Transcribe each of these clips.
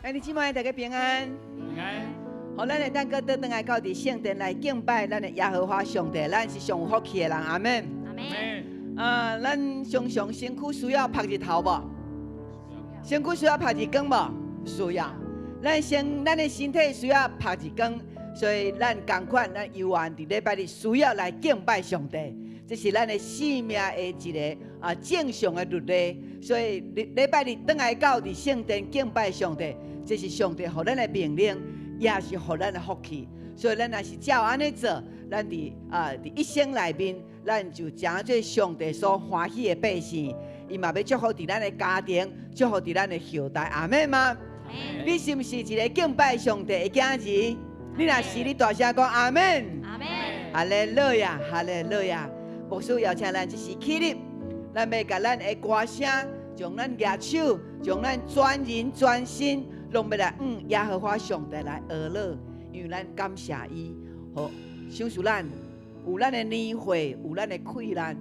兄弟姊妹，大家平安。平安。好，咱会当搁倒转来到伫圣殿来敬拜咱的耶和华上帝，咱是上有福气的人。阿门。阿门。咱常常身躯需要晒日头无？身躯需要晒日光无？需要。咱的身体需要晒日光，所以咱同款，咱犹原伫礼拜日需要来敬拜上帝。这是咱的生命的一个正常的律例。所以礼拜日倒来到伫圣殿敬拜上帝，这是上帝给咱的命令，也是给咱的福气。所以咱若是照安尼做，咱伫一生内面，咱就成做上帝所欢喜的百姓。伊嘛要祝福伫咱的家庭，祝福伫咱的后代。阿门吗？你是不是一个敬拜上帝的囝子？你若是，你大声讲阿门。阿门。哈利路亚，哈利路亚。牧师邀请咱这时起立，咱要甲咱的歌声，将咱举手，将咱全人全心，拢要来耶和华上帝来学乐，因为咱感谢伊，好享受咱有咱的年岁，有咱的困难，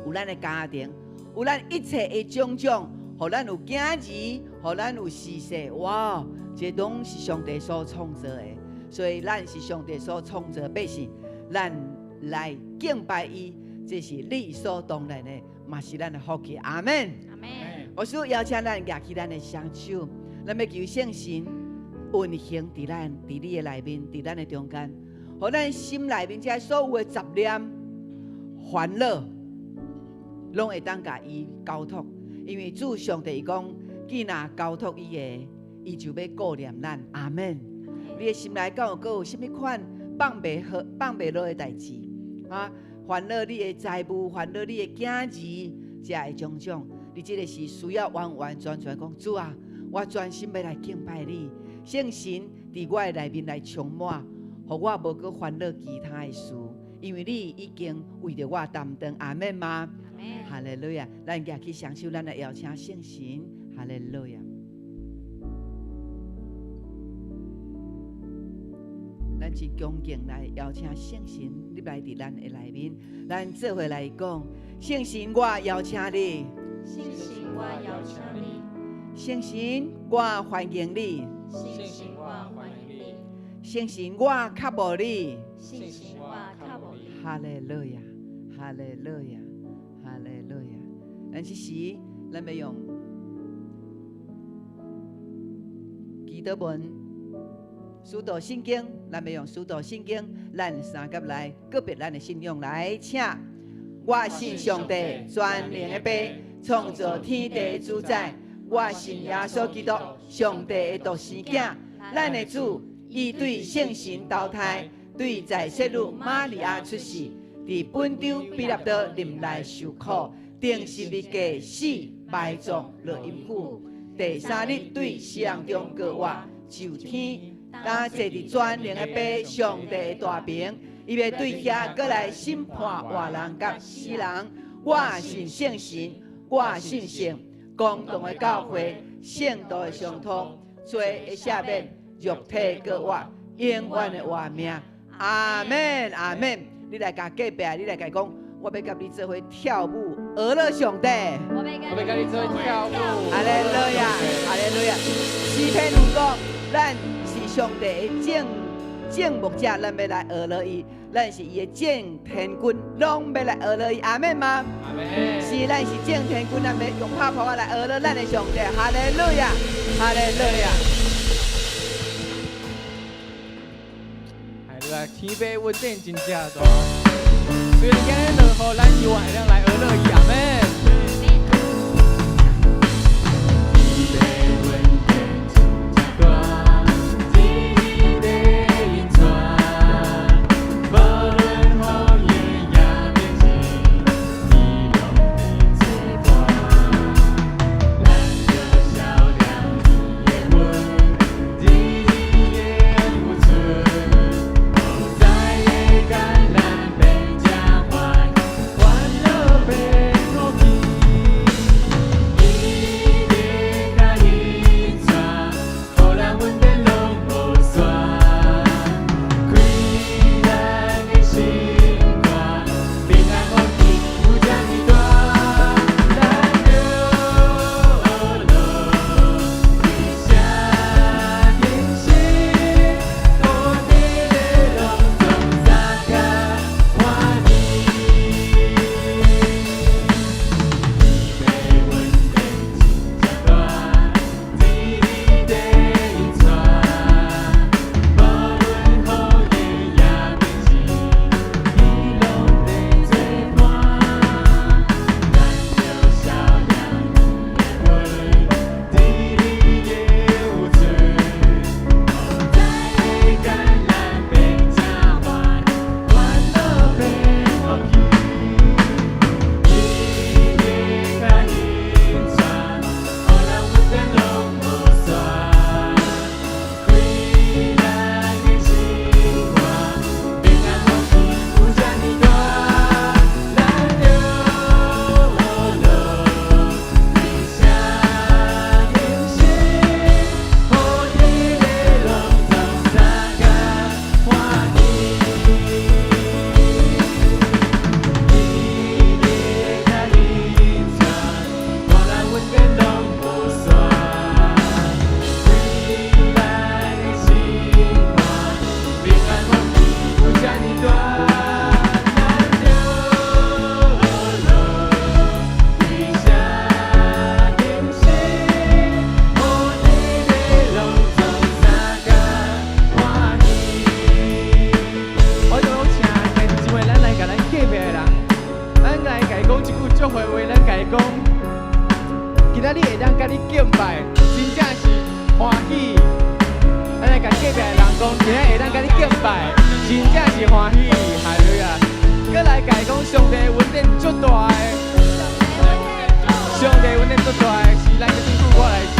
有咱的家庭，有咱一切的种种，互咱有囝子，互咱有事世，哇，这拢是上帝所创造的，所以咱是上帝所创造的百姓，咱来敬拜伊，这是理所当然的，嘛是咱的福气。阿门。阿门。我需邀请咱举起咱的双手，咱要求圣神运行伫你的内面，伫咱的中间，互咱心内面这所有的杂念、烦恼，拢会当甲伊交托。因为主上帝讲，既然交托伊的，伊就要顾念咱。阿门。你的心内敢有什么款放袂落的代志？烦恼你的财务，烦恼你的囝子，这会种种，你这个是需要完完全全讲主啊，我专心要来敬拜你，圣神伫我的内面来充满，互我无搁烦恼其他的事，因为你已经为着我担当。阿门吗？阿门。哈利路亚！咱举起双手，咱来邀请圣神。哈利路亚！咱是恭敬来邀请圣神入来伫咱的内面，咱做伙来讲：圣神，我邀请你；圣神，我邀请你；圣神，我欢迎你；圣神，我欢迎你；圣神，我较无你；圣神，我较无你。哈利路亚，哈利路亚，哈利路亚。咱这时，咱要用祈祷文。使徒圣经，咱要用使徒圣经，咱三甲来个别咱的信仰来请。我信上帝全能的爸，创造天地主宰。我信耶稣基督，上帝的独生囝，咱的主，伊对圣神投胎，对在世女玛利亚出世，伫本州彼拉多林内受苦，定十字架死，埋葬落阴府，第三日对死人中过活，就天。当坐伫全能的爸上帝的大名，伊要对遐过来审判活人甲死人。我信圣神，我信圣公道的教会，圣道的上通，罪的赦免，肉体过活，永远的活命。阿门，阿门。你来甲隔壁，你来甲讲，我要甲你做伙跳舞，俄勒上帝。我要甲你做伙跳舞。哈利路亚，哈利路亚。诗篇有讲，咱上帝的正牧者，咱要来学乐伊，咱是伊的正天军，拢要来学乐伊。阿门吗？阿门。是，咱是正天军，咱要用拍鼓来学乐咱的上帝。哈利路亚，哈利路亚。哎，对啊，天父稳定真正大，虽然今日落雨，咱犹原会来学乐伊。阿门。欢乐被是欢喜，哈利路亚。搁来家讲上帝恩典足大的，上帝恩典足大的，是咱的天父我来信，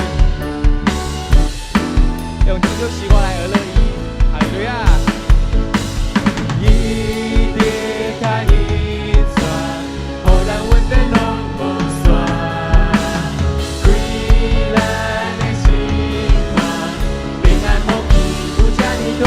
用这首诗我来而乐意，哈利路亚。一点开一转，后来恩典拢无算，归咱的心愿，平安福气有这呢大。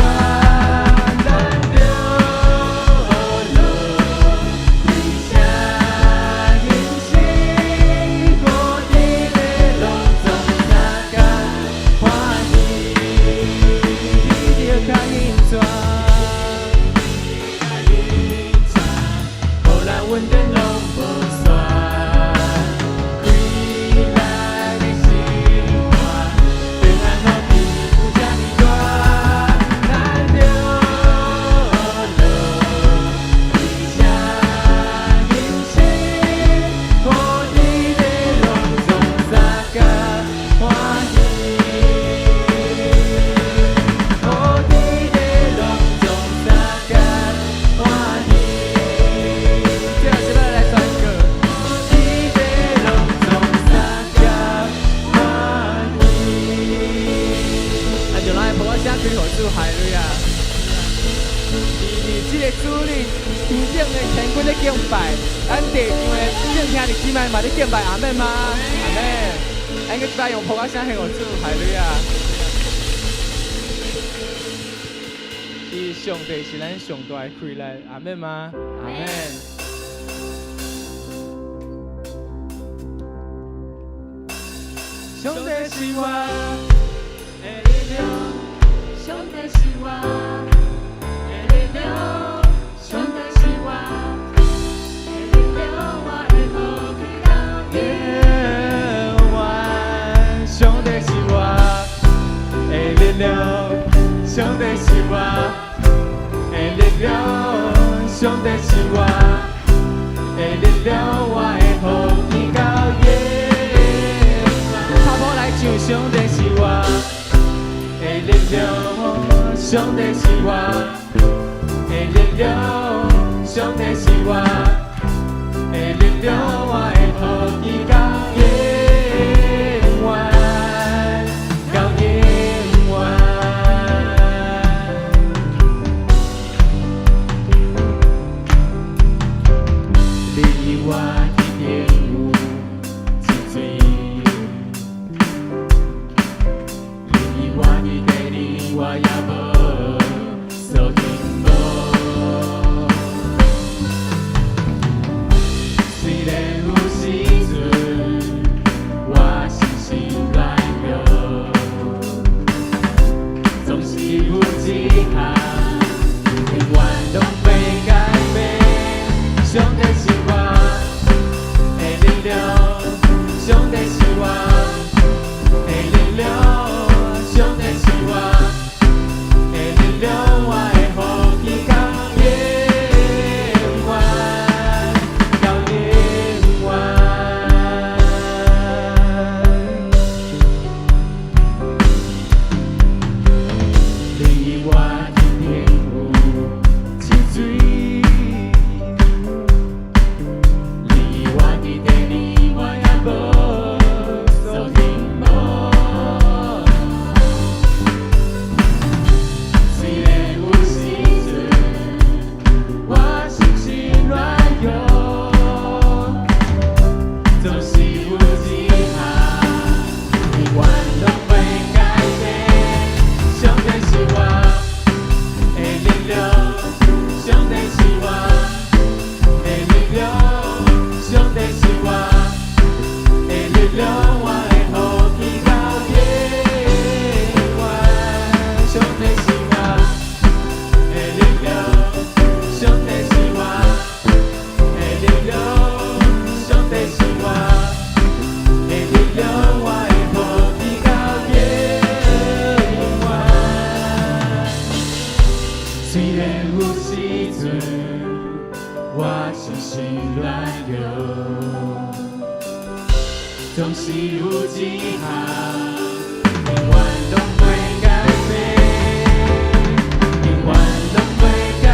嘛你敬拜阿妹吗？阿妹，咱个一摆用普通声献我主，哈利路亚。伊上帝是咱上大的快乐，阿妹吗？阿妹。上帝是我的力量，上帝是我的力量，上帝是我的力量，我的福气到夜晚，上帝是我的力量，上帝是我的力量，上帝是我的力量，我的福气到夜晚。拍鼓来唱，上帝是我的力量，上帝是我的力量，上帝是我的力量，我的福气到永远，到永远。你我一定有一水，你我的地理我也无所幸无。虽然有时阵我心心软弱，总是有一项永远拢袂改变。上帝是我的力量，上帝是我的力量，上帝是我的力量，我的福气到永远，到永远。你我一定有一水。虽然有时阵我心心软弱，总是有一项永远拢袂改变，永远拢袂改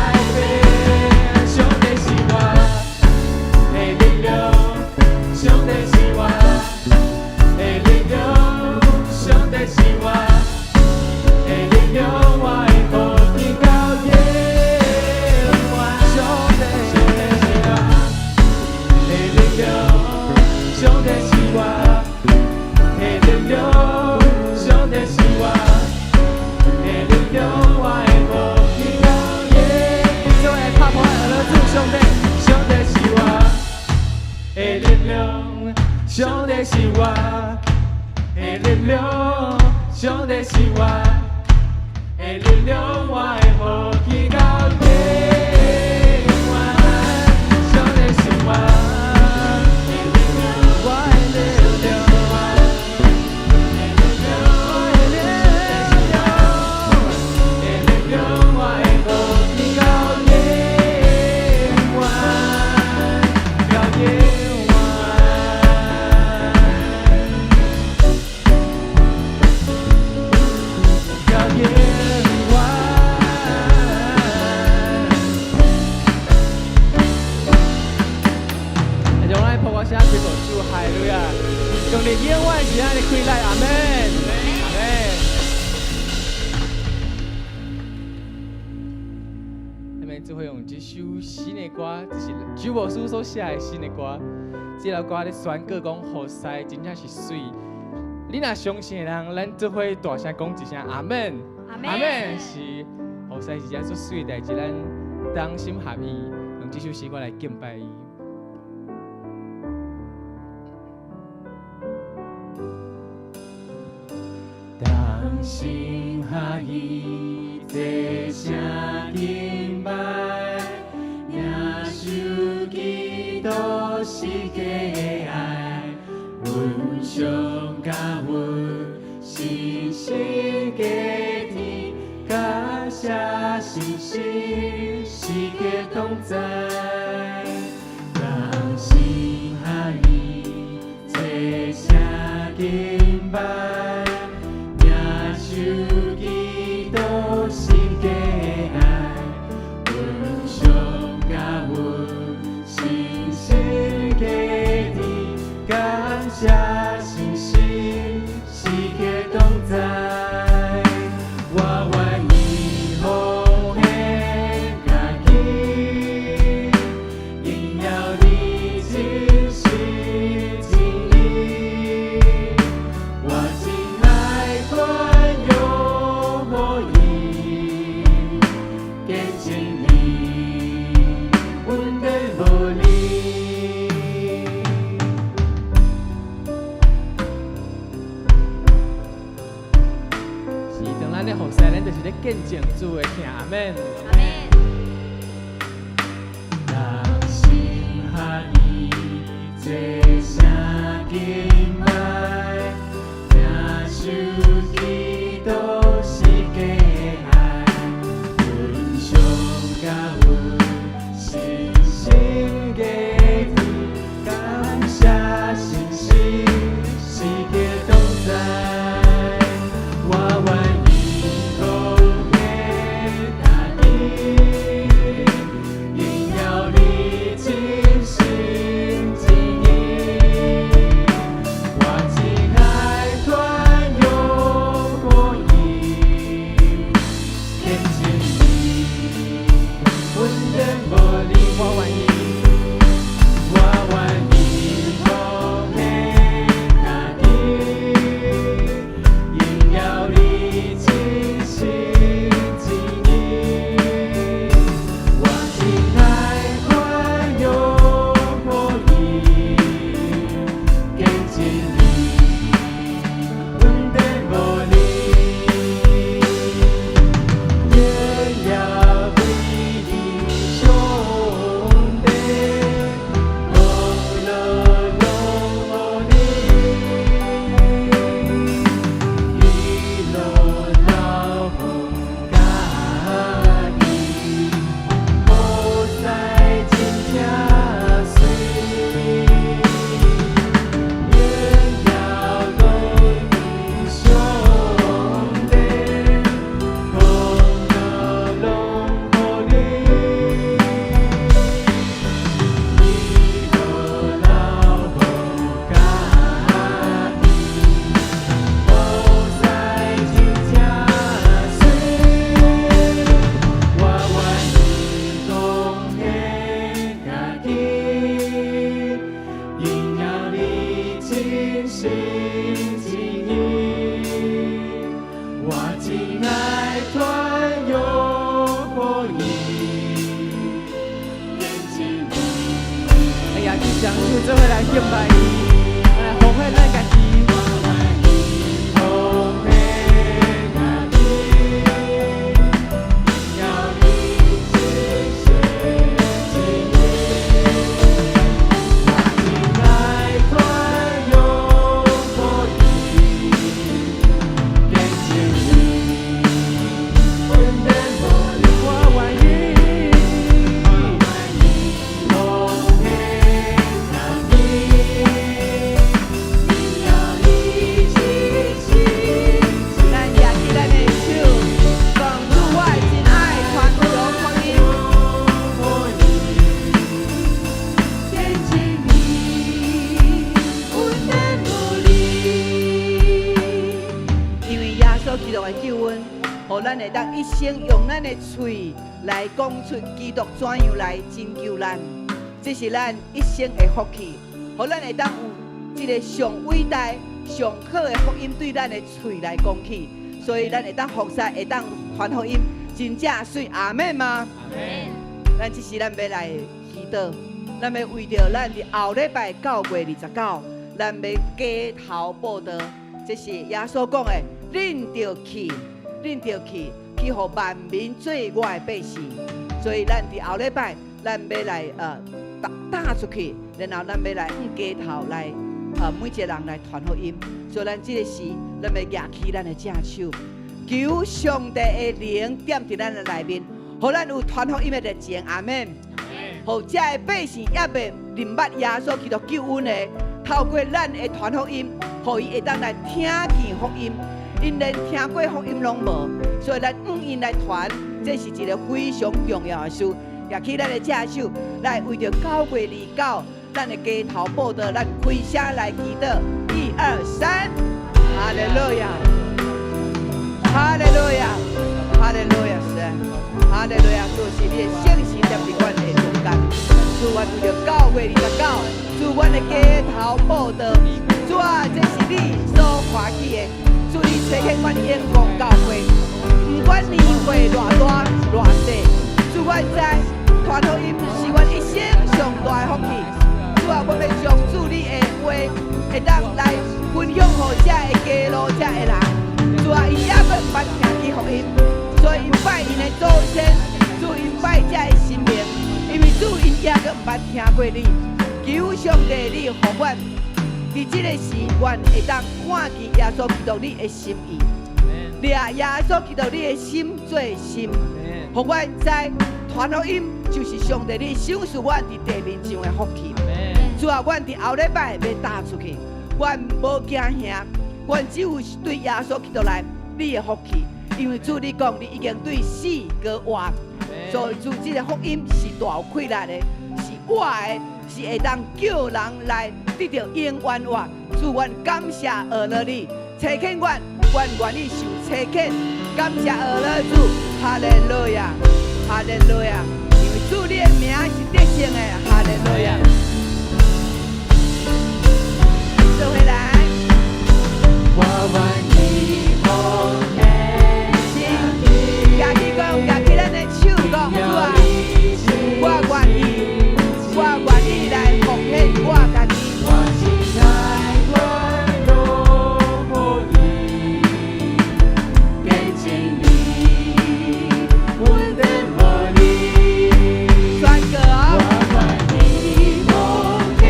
帝是我的力量，上帝是我的力量，我会好起到永远。上帝是我的力量，我的力量，我的力量，我会好起到永远，到永远。现在开口主哈利路亚，用你永远是咱的快乐，阿门，阿门。下面就会用这首新的歌，这是主牧师所写的新的歌。这首歌咧宣告讲，何西真正是水。你若相信的人，咱就会大声讲一声阿门，阿门。是何西是件做水的代志，咱当心合意，用这首诗歌来敬拜伊。当心合意，这声敬拜，领受基督世界的爱，阮上甲阮信心加添，感谢信心世界同在。当心合意，这声敬拜。主基督世界的爱，阮上甲阮信心加添，感谢信心世界同在。我愿意奉献家己，荣耀你真实真理，我真爱传。见证主的听，阿门。阿门。当心合意，这声敬拜，领受基督世界的爱，阮上甲阮信心加添，感谢信心世界同在。这回来敬拜你，来奉献当一生用咱的嘴来讲出基督怎样来拯救咱，这是咱一生的福气，互咱会当有一个上伟大、上好的福音对咱的嘴来讲起，所以咱会当服侍，会当传福音，真正水阿门吗？阿门。咱这是咱要来祈祷，咱要为着咱的后礼拜9月29，咱要街头报道，这是耶稣讲的，恁着去，恁着去，去互万民做我的百姓。所以咱伫后礼拜，咱要来打出去，然后咱要来街头来每一个人来传福音。所以咱这个时，咱要举起咱的正手，求上帝的灵点伫咱的内面。互咱有传福音的热情，阿门。互这个百姓也未明白耶稣基督救恩的，透过咱的传福音，互伊会当来听见福音，因连听过福音拢无，所以咱因来传，这是一个非常重要的事。也起咱的正手，来为着9月29，咱的街头报道，咱开声来祈祷，1、2、3，哈利路亚，哈利路亚，哈利路亚，是。哈利路亚！主是你的圣心在伫阮的中间，主阮为着9月29，主阮的街头报道，主啊，这是你所欢喜的，主你垂听阮眼光教会，不管年岁偌大偌细，主阮知传福音是阮一生上大的福气。主啊，我要将主你的话会当来分享给这个街路这个人，主啊，伊也阁毋捌听见福音。所以因拜因的祖先，主因拜这个神明，因为主因也阁毋捌听过你。求上帝你互阮，伫这个时，阮会当看见耶稣基督你的心意，掠耶稣基督你的心做心，互阮知传福音就是上帝你赏赐阮伫地面上的福气。主啊，阮伫后礼拜要打出去，阮无惊吓，阮只有对耶稣基督来你的福气。因为主你讲，你已经对死过活，所以主这个福音是大有快乐的，是我的，是会当叫人来得到永远活。主，阮感谢阿乐你，垂听阮，阮愿意受垂听，感谢阿乐主，哈利路亚，哈利路亚，因为主你的名是得胜的，哈利路亚。做回来，我愿意奉献。举起咱的手讲，主啊，我愿意，我愿意来奉献我家己。我心爱我都可以变成你，我的魔力。宣告哦。我愿意奉献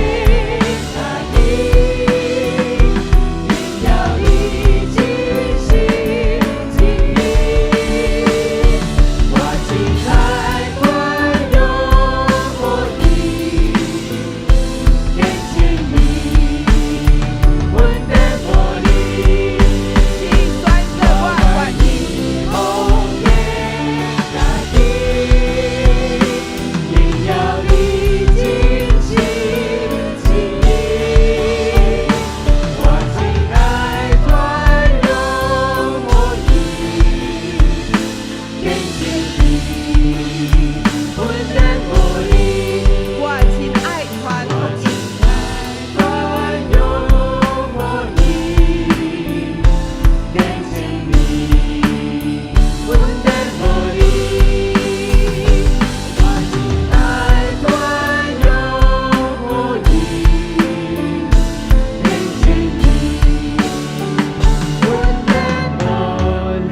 家己，你要一起心经历。我心爱宽容可以变成你，我的魔力。心酸个我愿意，奉献家己，也要历尽心经历。我心爱宽容可以变成你，我的魔力。我亲爱传福音，宽容可以变成你，我的魔力。我心爱宽容可以变成你，我的魔力。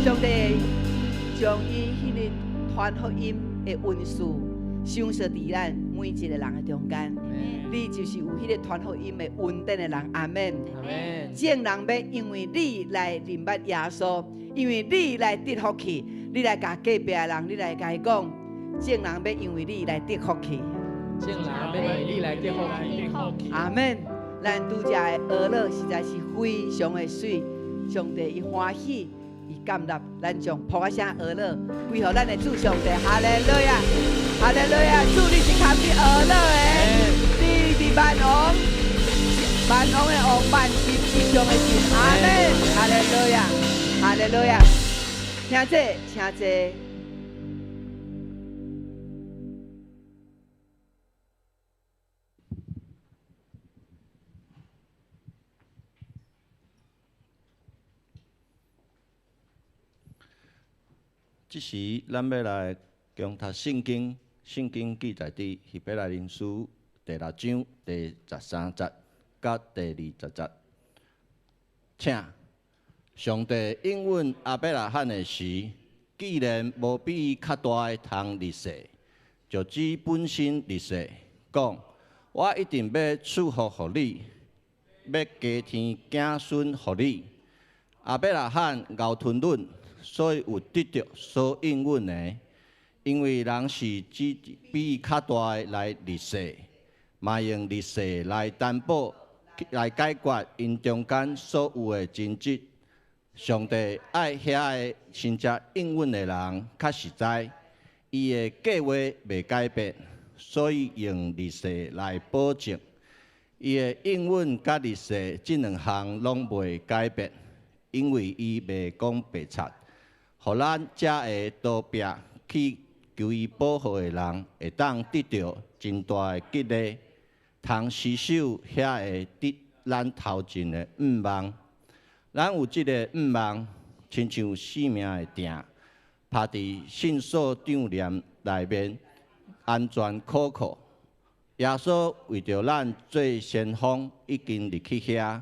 上帝将伊迄个传福音的恩赐赏赐伫咱每一个人的中间。你就是有迄个传福音的恩典的人，阿门。众人要因为你来明白耶稣，因为你来得福气，你来甲隔壁的人，你来甲伊讲，众人要因为你来得福气，正人要为你来得福气。阿门。咱拄则的俄乐实在是非常的水，上帝伊欢喜，伊感纳，咱将扑一声俄乐归予咱的主上帝，哈利路亚，哈利路亚，主你是看起俄乐的，你伫万王的王，万是是上的神。阿门，哈利路亚，哈利路亚。请坐，请坐。即时咱要来共读圣经，圣经记载伫希伯来人书第6章第13节甲第20节。请上帝应允亚伯拉罕的时，既然无比伊较大的通立誓，就指本身立誓，讲我一定要祝福互你，要加添子孙互你。亚伯拉罕熬吞论。所以有得到所应允的，因为人是指比较大的来立誓，嘛用立誓来担保、来解决因中间所有的争执。上帝爱遐个真正应允的人较实在，伊的计划袂改变，所以用立誓来保证。伊的应允甲立誓这两项拢袂改变，因为伊袂讲白贼。互咱遮会倒壁去求伊保护的人，会当得到真大的激励，通持守遐会得咱头前的愿望。咱有即个愿望，亲像生命的鼎，拍伫圣所长念内面，安全可靠。耶稣为着咱做先锋，已经入去遐，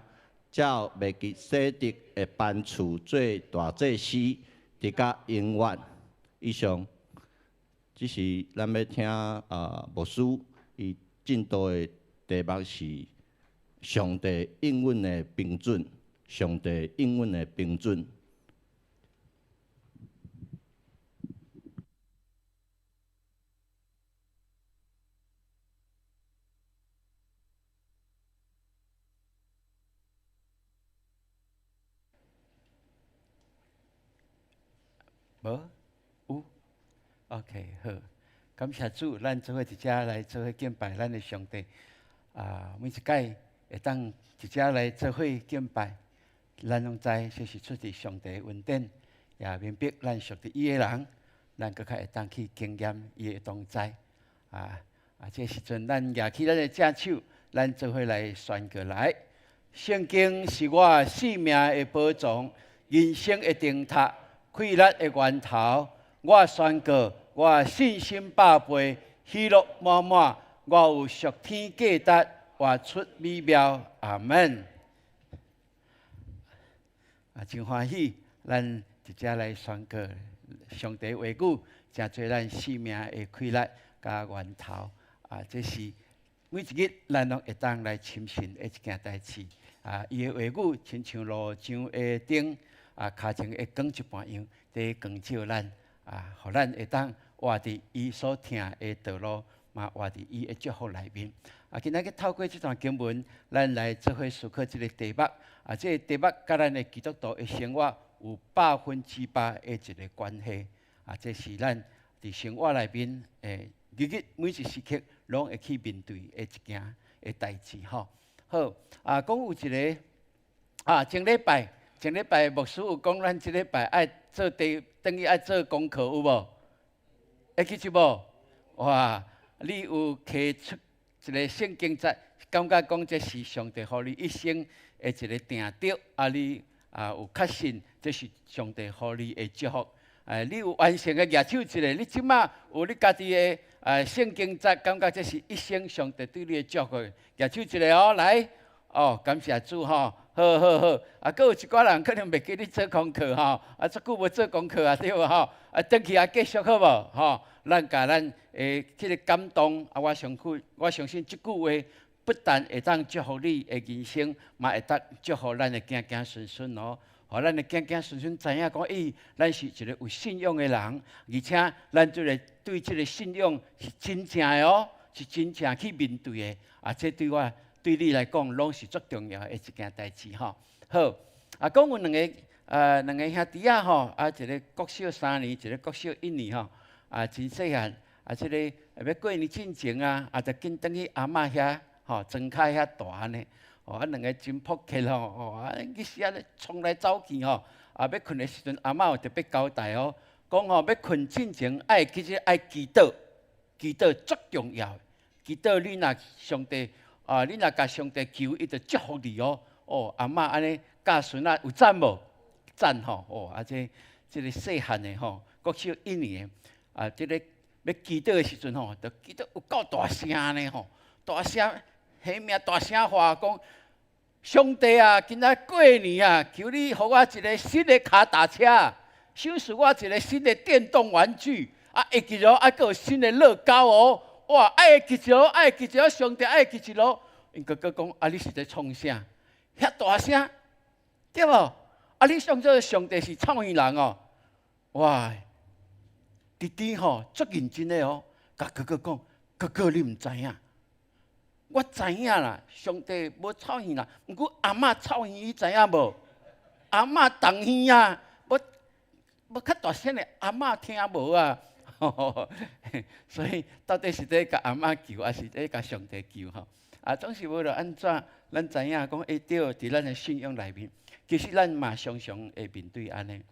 照麦基洗德的班厝做大祭司。直到永远以上，只是咱要听牧师伊进度的题目是上帝应允的标准，上帝应允的标准。无有 ，OK 好，感谢主，咱做伙一只来做伙敬拜咱的上帝。每一届会当一只来做伙敬拜，咱拢知这是出自上帝的恩典，也明白咱属于伊的人，咱搁较会当去经验伊的同在。这时阵咱举起咱的正手，咱做伙来宣告来。圣经是我生命的宝藏，人生的灯塔。快乐的源头，我宣告，我信心百倍，喜乐满满，我有属天价值，活出美妙。阿门。真欢喜，咱一只来宣告上帝话语，真做咱生命的快乐加源头。这是每一日咱拢会当来深信的一件代志。伊的话语亲像路上的灯。脚前会光一半样，在光照咱，互咱会当活伫伊所听的道路，嘛活伫伊的祝福内面。今仔日透过这段经文，咱来做伙思考这个题目。这个题目甲咱的基督徒的生活有100%的一个关系。这是咱伫生活内面日日每一时刻拢会去面对的一件的代志吼。好，讲有一个前礼拜牧师有讲，咱这礼拜爱做等于爱做功课有无？会记住无？哇！你有摕出一个圣经节，感觉讲这是上帝予你一生的一个定得，你有确信这是上帝予你的祝福。你有完成的举手一个，你即马有你家己的圣经节，感觉这是一生上帝对你的祝福。举手一个哦，来哦，感谢主吼。好，阁有一寡人可能袂记你做功课吼，遮久无做功课对无吼？转去继续好无吼？咱甲咱迄个感动，我相信即句话不但会当祝福你的人生，嘛会当祝福咱的子子孙孙哦。互咱的子子孙孙知影讲，咱是一个有信仰的人，而且咱对即个信仰是真正的哦，是真正去面对的。这对你来讲，拢是足重要的一件代志吼。好，讲有两个兄弟仔吼，一个国小3年，一个国小1年吼。真细汉，这个要过年进前就紧转去阿嬷遐吼，庄脚遐大呢。啊两个真扑克吼，去时啊冲来走去吼，要困的时阵，阿嬷有特别交代讲要困之前爱其实爱祈祷，祈祷足重要。祈祷你若上帝你若甲上帝求，伊就祝福你阿嬷安尼教孙有赞无？赞吼这个细汉的国小1年这个要祈祷的时阵就祈祷有够大声呢大声迄名大声话讲，上帝啊，今仔过年啊，求你予我一个新的脚踏车，赏赐我一个新的电动玩具，会记着还佫有新的乐高哇，爱记着，上帝爱记着。因哥哥讲你是在创啥？遐大声，对无？你想做上帝是创意人哇！弟弟足认真的甲哥哥讲，哥哥你毋知影，我知影啦，上帝无创意啦，毋过阿嬷创意，你知影无？阿嬷动耳啊，要较大声的，阿嬷听无啊。所以到底是在甲阿嬷求，还是在甲上帝求总是为了安怎？咱知影讲会对，伫咱的信仰内面，其实咱嘛常常会面对安尼。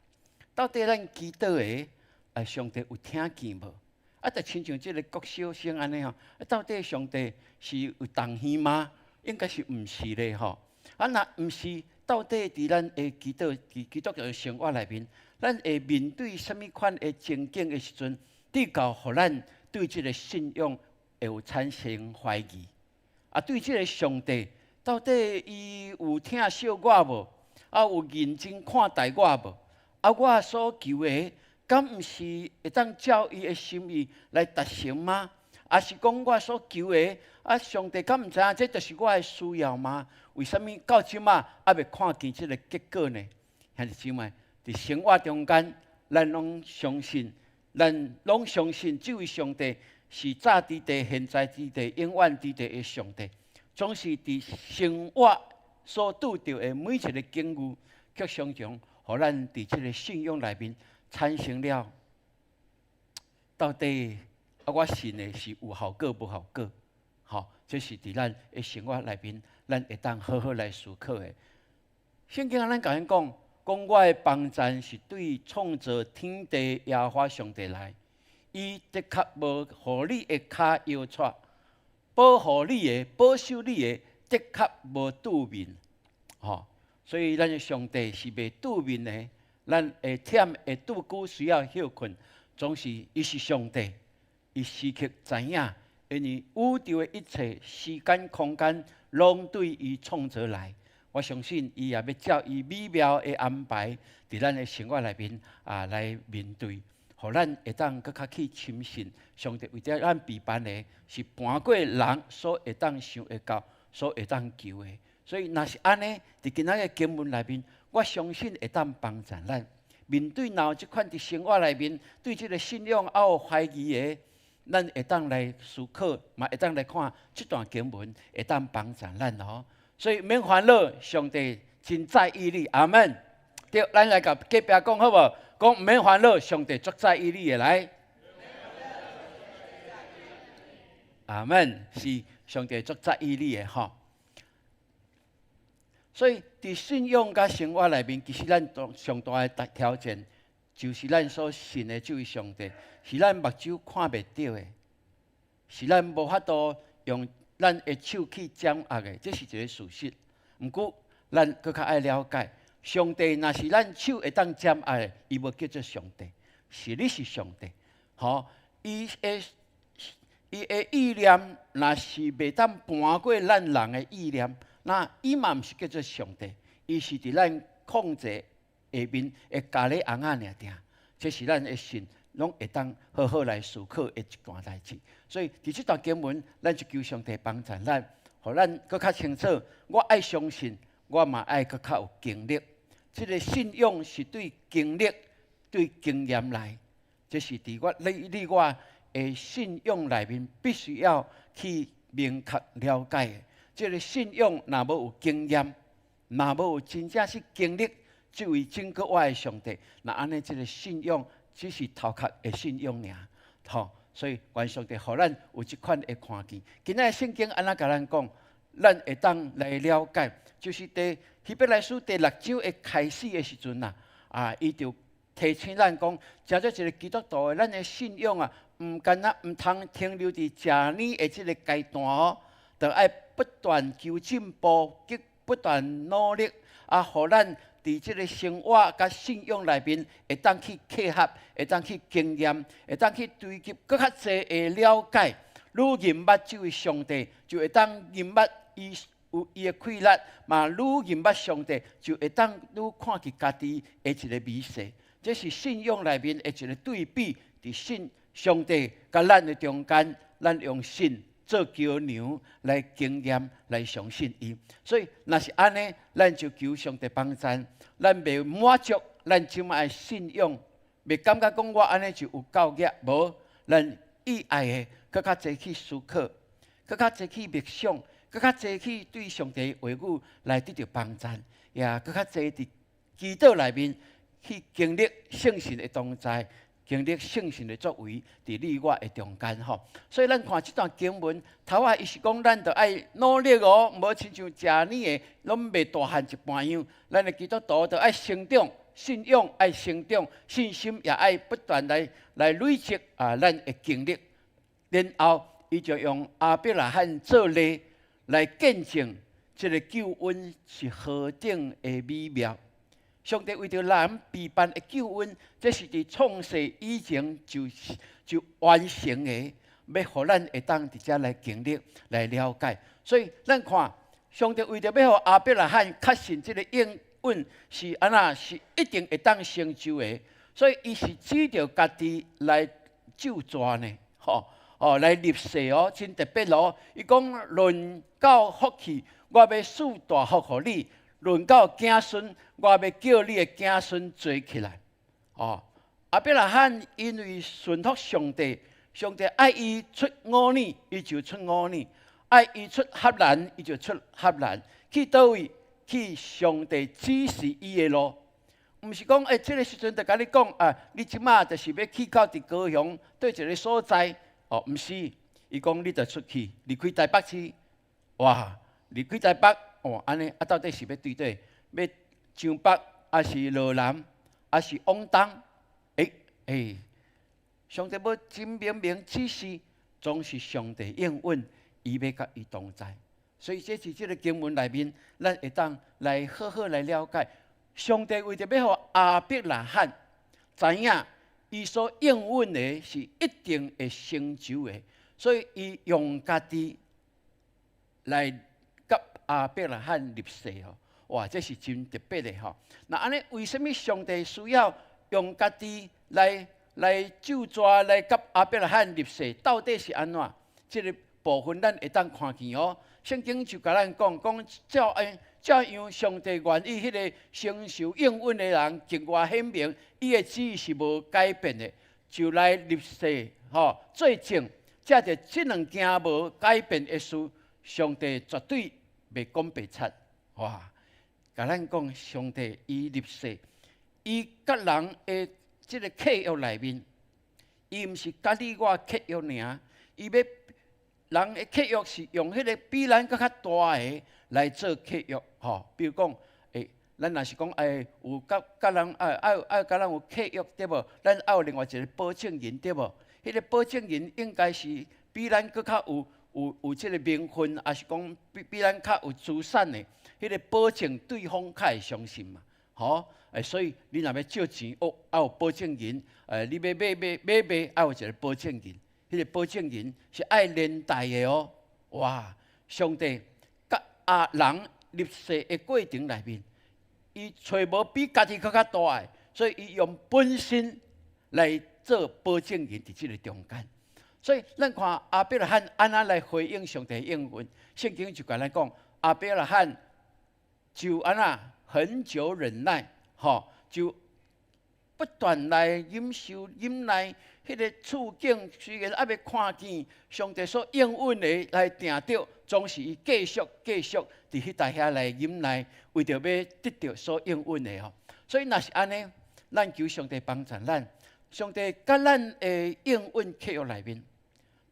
到底咱祈祷的上帝有听见无？就亲像即个国小生安尼到底上帝是有动耳吗？应该是毋是咧若毋是，到底伫咱的祈祷、基督教的生活内面，咱会面对什么款的情景的时阵，至到互咱对即个信仰会有产生怀疑？对即个上帝，到底伊有疼惜我无？有认真看待我无？我所求的，敢毋是会当照伊的心意来达成吗？是讲我所求的，上帝敢毋知影这就是我的需要吗？为什么到即仔未看见即个结果呢？兄弟姊妹，伫生活中间，咱拢相信这位上帝是早之地、现在之地、永远之地的上帝。总是伫生活所拄到的每一个境遇，却常常互咱伫即个信仰内面产生了，到底我信的是有效果无效果？这是伫咱的生活内面，咱会当好好来思考的。圣经咱甲咱讲，我的帮助是对创造天地耶和华上帝来，伊的确无互你的脚摇掣，保护你的、保守你的，的确无拄面。所以咱的上帝是袂拄面的，咱会忝会拄久需要休困，总是伊是上帝，伊时刻知影，因为宇宙的一切时间空间拢对伊创造来。我相信伊也要照伊美妙的安排，伫咱的生活内面来面对，互咱会当更较去深信上帝为着咱备办的是盘过人所会当想会到、所会当求的。所以若是安尼，伫今仔日经文内面，我相信会当帮助咱面对若有即款伫生活内面对即个信仰有怀疑的，咱会当来思考，嘛会当来看即段经文，会当帮助咱所以免烦恼，上帝真在意你，阿门。对，咱来甲隔壁讲好无？讲免烦恼，上帝足在意你的来。阿门，是上帝足在意你的所以伫信仰甲生活内面，其实咱上大的条件，就是咱所信的这位上帝，是咱目睭看袂到的，是咱无法度用咱的手去掌握的，这是一个事实。毋过，咱更较爱了解，上帝若是咱手会当掌握的，伊无叫做上帝，是你是上帝。伊的意念若是袂当盘过咱人的意念。那伊嘛毋是叫做上帝，伊是伫咱控制下面的咖喱红仔尔定，这是咱的信，拢会当好好来思考的一段代志。所以伫即段经文，咱就求上帝帮助咱，互咱更较清楚。我爱相信，我嘛爱更较有经历。这个信仰是对经历、对经验来，这是伫你我的信仰内面必须要去明确了解的。这个信仰若无有经验，若无有真正是经历这位真可爱的上帝，那安尼这个信仰只是头壳的信仰尔。所以愿上帝互咱有即款的看见。今仔圣经安怎甲咱讲？咱会当来了解，就是希伯来书第6章的开始的时阵伊就提醒咱讲，真做一个基督徒的，咱的信仰毋干那毋通停留伫食年的即个阶段就爱不断求进步，不断努力，互咱伫即个生活甲信仰内面，会当去契合，会当去经验，会当去追求更较侪的了解。愈认捌这位上帝，就会当认捌伊有伊的气力，嘛愈认捌上帝，就会当愈看见家己的一个美势。这是信仰内面的一个对比，伫信上帝甲咱的中间，咱用信做桥梁来经验，来相信伊。所以，若是安尼，咱就求上帝帮助，咱袂满足咱即摆的信仰，袂感觉讲我安尼就有够额，无咱意爱的，更较侪去思考，更较侪去默想，更较侪去对上帝的话语来得到帮助，也更较侪伫祈祷内面去经历圣神的同在。经历圣神的作为，伫你我的中间吼。所以咱看这段经文，头伊是讲咱着爱努力无亲像食年的，拢袂大汉一般样。咱的基督徒着爱成长，信仰爱成长，信心也爱不断来累积咱的经历。然后伊就用亚伯拉罕做例来见证，这个救恩是何等的美妙。上帝为着人备办的救恩，这是伫创世以前就完成的，要互咱会当伫遮来经历、来了解。所以咱看，上帝为着要互亚伯拉罕确信这个应允是安那，是一定会当成就的，所以伊是指着家己来救助呢，来立誓真特别伊讲论到福气，我要赐大福互你。论到子孙，我要叫你的子孙做起来。亚伯拉罕因为顺服上帝，上帝爱伊出5年，伊就出5年；爱伊出合兰，伊就出合兰。去倒位？去上帝指示伊的路，毋是讲这个时阵就甲你讲你即马就是要去到伫高雄对一个所在，毋是，伊讲你着出去，离开台北市，哇，离开台北。安尼到底是要对对？要上北，还是落南，还是往东？上帝要真明明指示，总是上帝应允，伊要甲伊同在。所以这是这个经文内面，咱会当来好好来了解，上帝为着要互亚伯拉罕知影，伊所应允的是一定会成就的，所以伊用家己来。亚伯拉罕立誓哇，这是真特别的那安尼，为什么上帝需要用家己来救助，来甲亚伯拉罕立誓？到底是安怎？这个部分咱会当看见圣经就甲咱讲照样上帝愿意迄个承受应允的人，境外显明，伊的旨意是无改变的，就来立誓做证，这着这两件无改变的事，上帝绝对。袂讲白贼，哇！甲咱讲，上帝伊立誓，伊甲人的即个契约内面，伊毋是甲你我契约尔，伊要人的契约是用迄个比咱更较大的来做契约，比如讲，咱若是讲，有甲人爱甲人有契约对无？咱爱有另外一个保证人对无？迄个保证人应该是比咱更较有这个名分，还是讲比咱较有资产的，迄个保证对方较会相信嘛，所以你若要借钱，要有保证人，你要买，要有一个保证人，迄个保证人是爱连带的哇！上帝甲人立誓的过程内面，伊找无比家己更较大的，所以伊用本身来做保证人伫即个中间。所以，咱看亚伯拉罕安怎来回应上帝的应允，圣经就甲咱讲，亚伯拉罕就安怎很久忍耐，就不断来忍耐迄个处境，虽然还未看见上帝所应允的来定着，总是伊继续伫迄搭遐来忍耐，为着要得到所应允的所以，若是安尼，咱求上帝帮助咱，上帝甲咱的应允契约内面。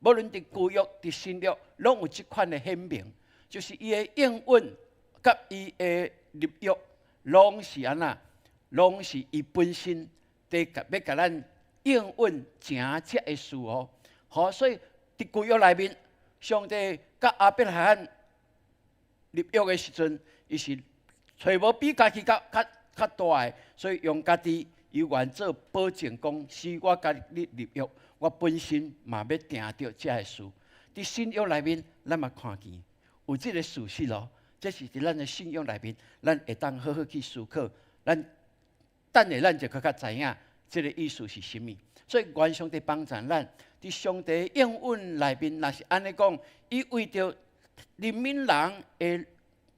无论伫旧约、伫新约，拢有即款的显明。就是伊的应允甲伊的立约，拢是安那，拢是伊本身要甲咱应允诚切的事哦。好，所以伫旧约内面，上帝甲亚伯拉罕立约的时阵，伊是找无比家己较大的，所以用家己有原则保证讲，是我甲你立约，我本身嘛要定着这个事。伫信仰内面，咱嘛看见有这个事实咯。这是伫咱的信仰内面，咱会当好好去思考。咱等下咱就较知影这个意思是甚物。所以愿上帝帮助咱，伫上帝应允内面，若是安尼讲，伊为着人民人的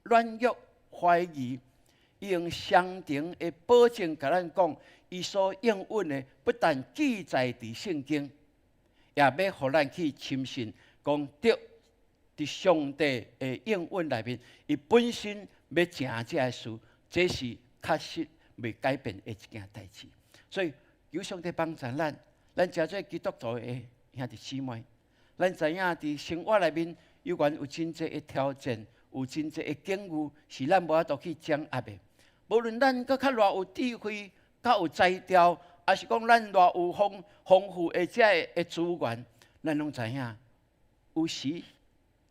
软弱怀疑，伊用相同的保证甲咱讲，伊所应允的不但记载伫圣经，也要互咱去深信，讲对伫上帝的应允内面，伊本身要成这个事，这是确实未改变的一件代志。所以求上帝帮助咱，咱诚做基督徒的兄弟姊妹，咱知影伫生活内面，有缘有真济的挑战，有真济的境遇，是咱无法度去掌握的。无论咱搁较偌有智慧，较有才调，还是讲咱偌有丰富的这个资源，咱拢知影，有时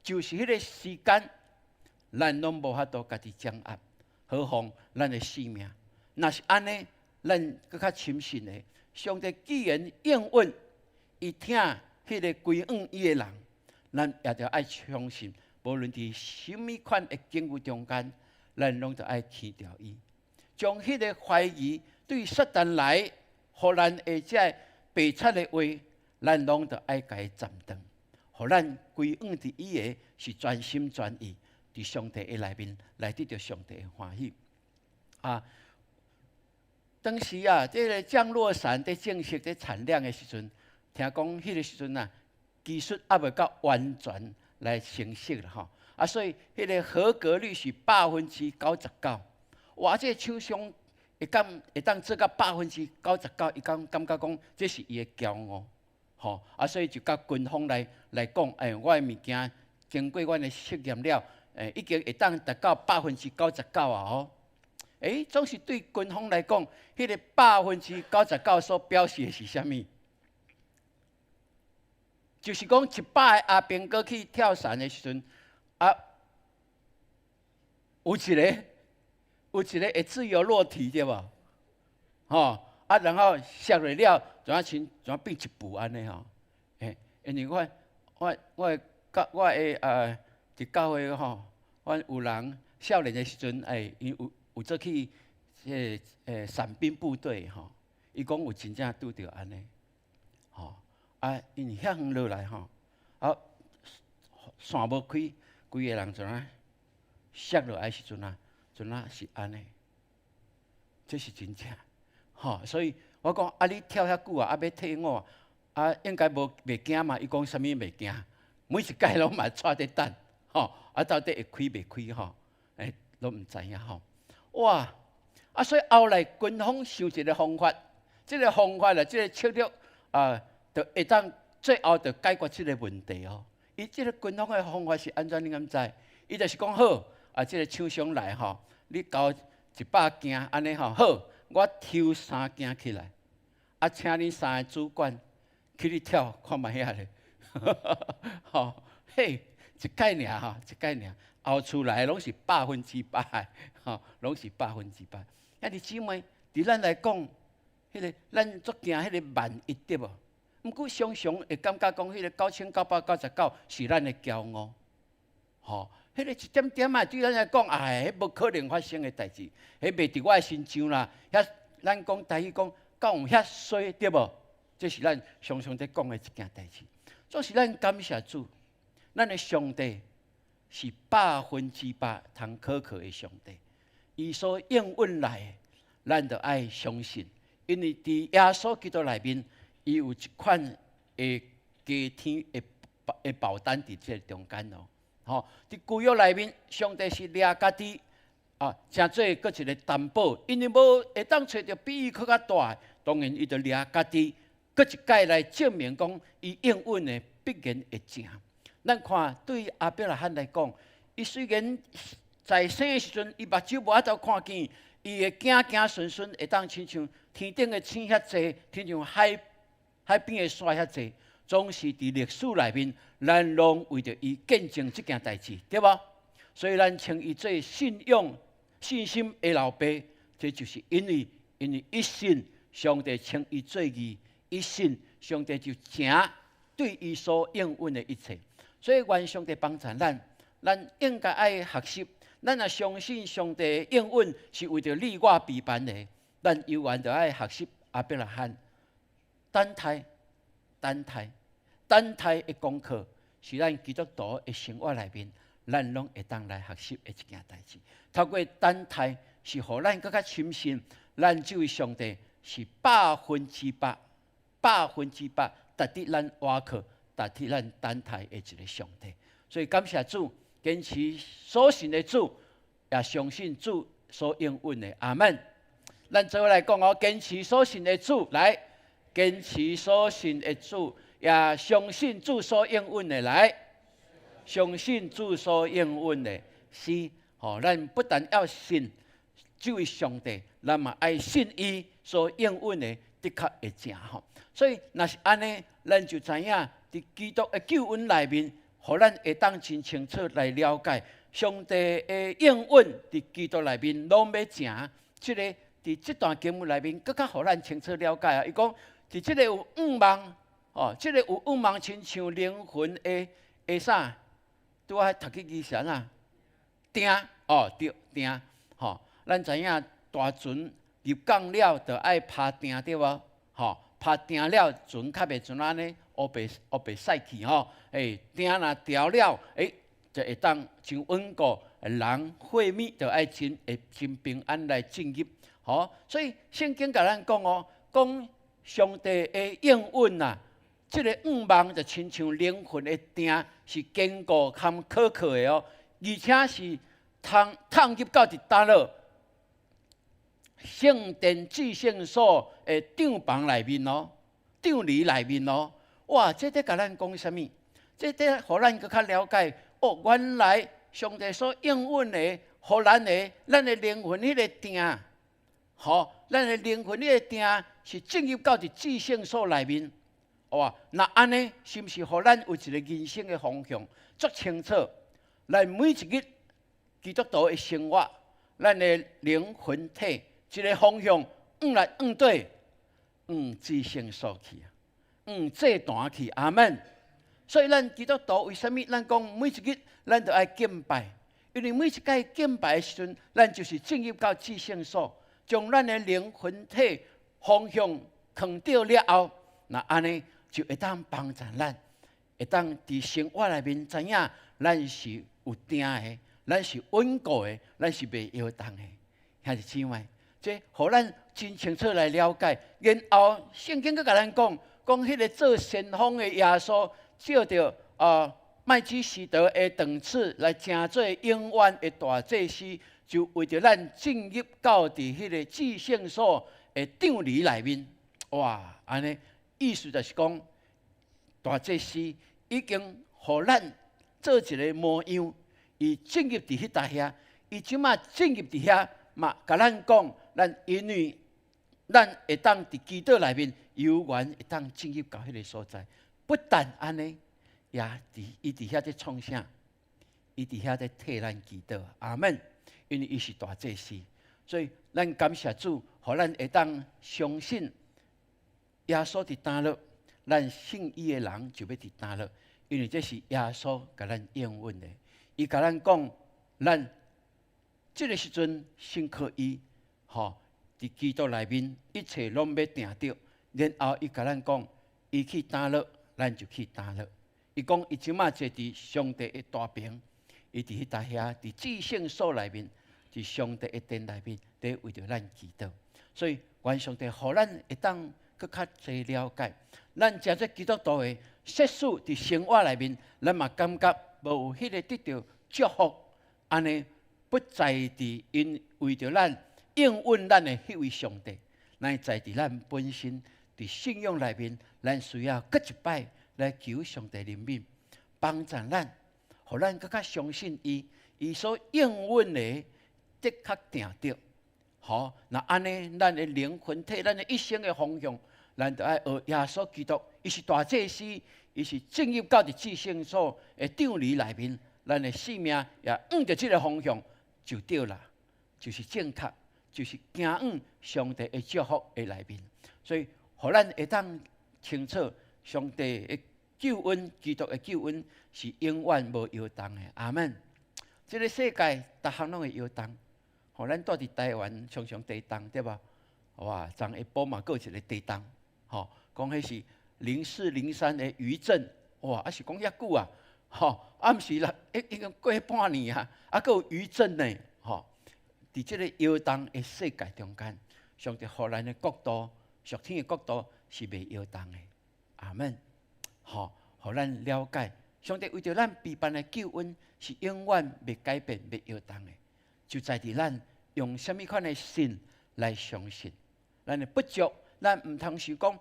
就是迄个时间，咱拢无法度家己掌握，何况咱的性命。若是安尼，咱搁较深信的，上帝既然应允，伊听迄个归允伊的人，咱也着爱相信，无论伫什么款的境遇中间，咱拢着爱去掉伊，将迄个怀疑对撒旦来，互咱的这白贼的话，咱拢着爱甲伊斩断，互咱归允伫伊个是全心全意伫上帝的内面来得到上帝的欢喜啊。当时啊，这个降落伞在正式在产量的时阵，听讲迄个时阵啊，技术还未到完全来成熟了吼。啊，所以迄个合格率是99%。哇，这个厂商会当做到99%，伊感觉讲这是伊的骄傲，吼。啊，所以就甲军方来讲，我的物件经过阮的试验了，已经会当达到99%啊！吼。总是对军方来讲，迄个99%所表示的是啥物？就是讲100个阿兵哥去跳伞的时阵，啊，有一个会自由落体对无？吼，啊，然后摔落了，怎变一步安尼吼？因为我的伫教会吼，阮有人少年的时阵，因有做去伞兵部队吼，伊讲有真正拄着安尼，吼啊，因遐远落来吼，啊伞无开，规个人就啊摔落来时阵啊，是安尼，这是真正，吼，所以我讲啊，你跳遐久啊，要退伍啊，应该袂惊嘛？伊讲啥物袂惊，每一届拢嘛带伫等，吼啊，到底会开袂开吼？拢毋知影吼。哇！啊，所以后来军方想一个方法，这个方法啦，这个策略啊，就会当最后就解决这个问题哦。伊这个军方的方法是安怎？你敢知？伊就是讲好啊，这个厂商来吼，你交100件安尼吼，好，我抽3件起来，啊，请你3个主管去你跳，看卖遐咧，吼，嘿，一届尔吼，一届尔。后出来拢是100%，吼，拢是100%。兄弟姊妹，伫咱来讲，迄个咱足惊迄个万一对无？毋过常常会感觉讲，迄个9999是咱的骄傲，吼，迄个一点点啊，对咱来讲，迄无可能发生的代志，迄袂伫我的身上啦。遐咱讲台语讲，敢有遐衰对无？这是咱常常在讲的一件代志。总是咱感谢主，咱的上帝。是100%通可靠的上帝，伊所应允来，咱就爱相信，因为伫耶稣基督内面，伊有一款的加天的保单伫这中间哦。吼，伫旧约内面，上帝是掠家己啊，诚做搁一个担保，因为无会当找到比伊搁较大，当然伊就掠家己，搁一届来证明讲，伊应允的必然会成。咱看对亚伯拉罕来讲，伊虽然在生的时阵，伊目睭无法度看见，伊会行顺顺，会当亲像天顶的星遐济，亲像海边的山遐济，总是伫历史内面，咱拢为着伊见证即件代志，对无？所以咱称伊做信心的老爸，这就是因为一信上帝称伊做义，一信上帝就成对伊所应允的一切。所以愿上帝帮助咱应该爱学习。咱若相信上帝的应允是为着你我陪伴的，咱犹原着爱学习阿伯拉罕等待的功课，是咱基督徒的生活内面，咱拢会当来学习的一件代志。透过等待，是互咱更加深信，咱这位上帝是100%达得咱瓦克、达得咱等待的一个上帝。所以感谢主。坚持所信的主，也相信主所应允的。阿门。咱做来讲哦，坚持所信的主，来坚持所信的主，也相信主所应允的。来，相信主所应允的，是咱不但要信这位上帝，咱嘛爱信伊所应允的，的确会正吼。所以若是安尼，咱就知影伫基督的救恩内面。互咱会当真清楚来了解上帝的应允，伫基督内面拢要成。即个伫即段经文内面，更加互咱清楚了解啊！伊讲，伫即个有五望，即个有五望，亲像灵魂的啥？拄仔读去字是安怎？钉对钉，咱知影大船入港了，就爱拍钉对无？拍钉了，船较袂船安尼。黑白驶去钉若调了，就会当真稳固。人会面就爱真平安来进入。所以圣经甲咱讲讲上帝的应允呐，这个五望就亲像灵魂的钉，是坚固和可靠的而且是通入到伫倒落圣殿至圣所的帐房内面帐里内面哇！这甲咱讲啥物？这互咱更较了解原来上帝所应允的，互咱的灵魂迄个钉，咱的灵魂迄个钉是进入到伫至圣所内面。哇！那安尼是毋是互咱有一个人生的方向足清楚？咱每一日基督徒的生活，咱的灵魂体一个方向来对，至圣所去啊！这段去，阿门。所以咱基督徒为什么咱讲每一日咱都爱敬拜？因为每一届敬拜的时阵，咱就是进入到至圣所，将咱的灵魂体方向放掉了后，那安尼就会当帮助咱，会当伫生活内面知影咱是有定的，咱是稳固的，咱是袂摇动的。兄弟姊妹，这互咱真清楚来了解。然后圣经佫甲咱讲迄个做先锋的耶稣，照着麦基洗德的档次来成做永远的大祭司，就为着咱进入到伫迄个至圣所的帐里内面。哇，安尼意思就是讲，大祭司已经互咱做一个模样，伊进入伫迄搭遐，伊即马进入伫遐嘛，甲咱讲，咱因为咱会当伫基督内面。有缘会当进入到迄个所在，不但安尼，也伊伫遐在创啥？伊伫遐在替咱祈祷。阿门。因为伊是大祭司，所以咱感谢主，互咱会当相信耶稣伫倒落，咱信伊的人就要伫倒落，因为这是耶稣甲咱应允的。伊甲咱讲，咱这个时阵信靠伊，伫基督内面一切拢要定着。然后伊甲咱讲，伊去倒落，咱就去倒落。伊讲，伊即马坐伫上帝的大屏，伊伫迄搭遐，伫至圣所内面，伫上帝的殿内面，伫为着咱祈祷。所以，愿上帝互咱会当更较侪了解。咱真做基督徒的，设使伫生活内面，咱嘛感觉无有迄个得到祝福，安尼不在伫因为着咱应允咱的迄位上帝，乃在伫咱本身。伫信仰内面，咱需要搁一摆来求上帝怜悯，帮助咱，互咱更加相信伊，伊所应允的，的确定着。好，那安尼，咱的灵魂体，咱的一生的方向，咱就爱学耶稣基督，伊是大祭司，伊是进入到伫至圣所的帐里内面，咱的性命也按着这个方向就对啦，就是正确，就是行往上帝的祝福的内面。所以，互咱会当清楚，上帝的救恩，基督的救恩是永远无摇动的。阿门。这个世界，逐项拢会摇动。吼，咱住伫台湾，常常地动，对吧？哇，昨下晡嘛，佫有一个地动。吼，讲迄是04、03的余震，哇，是讲遐久啊。吼，毋是啦，已经过半年啊，佫有余震呢。吼，伫即个摇动的世界中间，上帝互咱的国度，属天的国度是袂摇动的。阿门。吼，互咱了解，上帝为着咱备办的救恩是永远袂改变、袂摇动的。就在伫咱用什么款的信来相信，咱的不足，咱唔通想讲，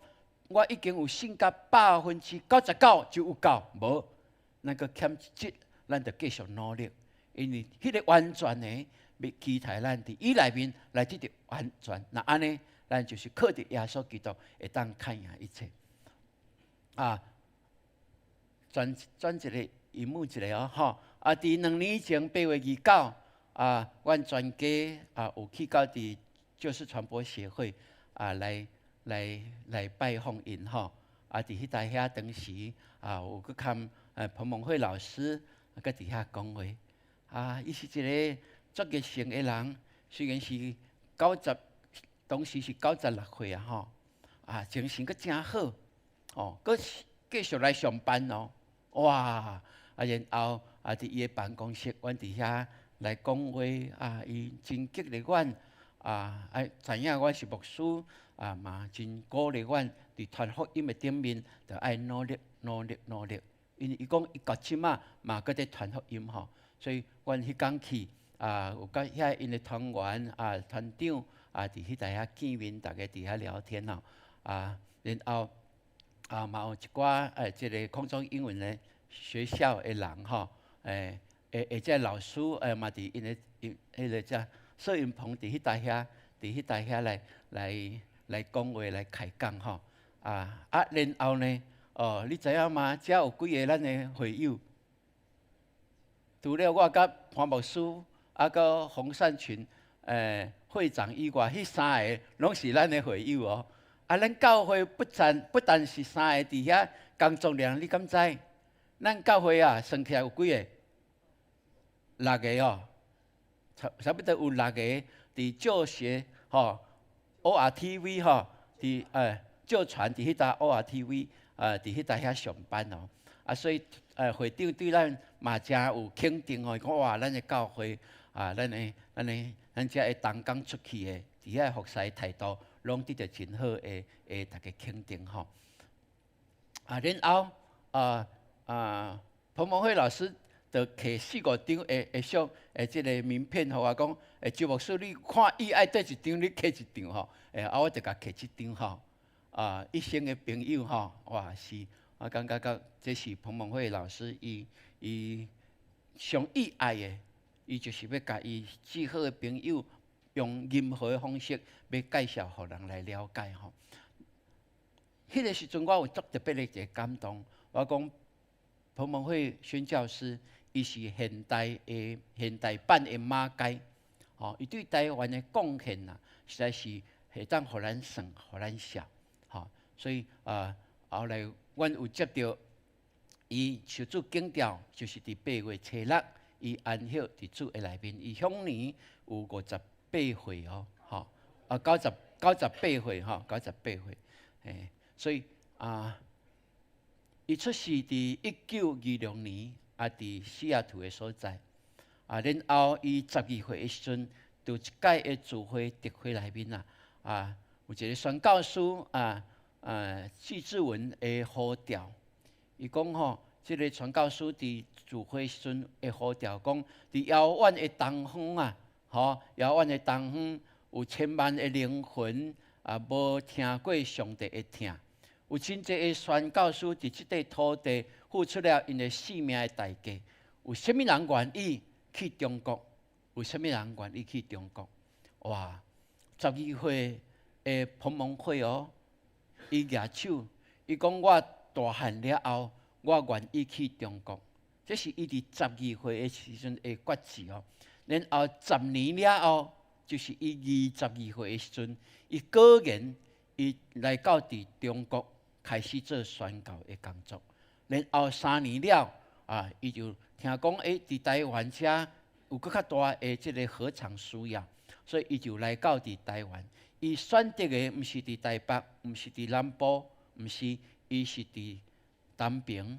我已经有信甲99%就有够，无，咱个欠一节，咱就继续努力，因为迄个完全的，要期待咱伫伊内面来得到完全。那安尼，咱就是靠着耶稣基督会当看赢一切。啊，转一个荧幕一个哦，吼！啊，伫2年前8月29。阮全家有去到伫救世传播协会来拜访因吼。伫迄搭遐当时有去看彭蒙慧老师搁伫遐讲话。伊是一个足热心的人，虽然是当时是96岁吼。精神搁真好，搁继续来上班哦。哇！然后伫伊的办公室，阮伫遐。来讲话伊真激励阮知影阮是牧师嘛真鼓励阮伫传福音的顶面，就爱努力。因为伊讲伊到即嘛搁在传福音吼，所以阮迄天去有甲遐因的团员团长伫迄搭遐见面，大家伫遐聊天吼然后嘛有一寡即个空中英文的学校的人吼而且老师嘛伫因的迄个只摄影棚伫迄搭遐来讲话来开讲吼然后呢你知影吗？遮有几个咱的会友，除了我甲潘牧师佮洪善群会长以外，迄3个拢是咱的会友哦。咱教会不但是3个伫遐工作量，你敢知？咱教会算起来有几个？6个哦，差不多有6个伫教学ORTV 伫教传伫迄搭 ORTV 伫迄搭遐上班哦。所以会长对咱嘛真有肯定哦，讲哇，咱的教会咱遮会同工出去的，伫遐服侍态度，拢得到真好的大家肯定吼。然后彭蒙慧老师。就摕4、5张会相即个名片，互我讲，周牧师，你看伊爱缀一张，你摕一张吼。我就甲摕一张吼。一生的朋友吼，哇是，我感觉到这是彭蒙慧老师伊上意爱的，伊就是要甲伊最好的朋友，用任何的方式要介绍互人来了解吼。迄个时阵，我有足特别的一个感动，我讲彭蒙慧宣教师。伊是现代版的马偕，伊对台湾的贡献实在是会当互咱算、互咱笑，所以后来阮有接到伊受主警调，就是伫8月初6，伊安息伫主的内面，伊享年有58岁哦，98岁98岁，所以伊出世伫1926年。伫西雅图的所在，然后伊12岁的时阵，就一届的聚会特会内面有一个宣教师季志文的呼召，伊讲吼，即个宣教师伫聚会时阵的呼召，讲伫遥远的东方遥远的东方有千万的灵魂无听过上帝的听，有真侪的宣教师伫即块土地。付出了因的性命的代价，有甚物人愿意去中国，有啥物人愿意去中国？哇！12岁的彭蒙惠哦，伊举手，伊讲我大汉了后，我愿意去中国。这是伊伫12岁的时阵的决志哦。然后10年了后，就是伊22岁的时阵，伊果然伊来到伫中国开始做宣教的工作。然后3年了伊就听讲伫台湾遮有搁较大的即个合场需要，所以伊就来到伫台湾。伊选择的毋是伫台北，毋是伫南部，毋是，伊是伫东平，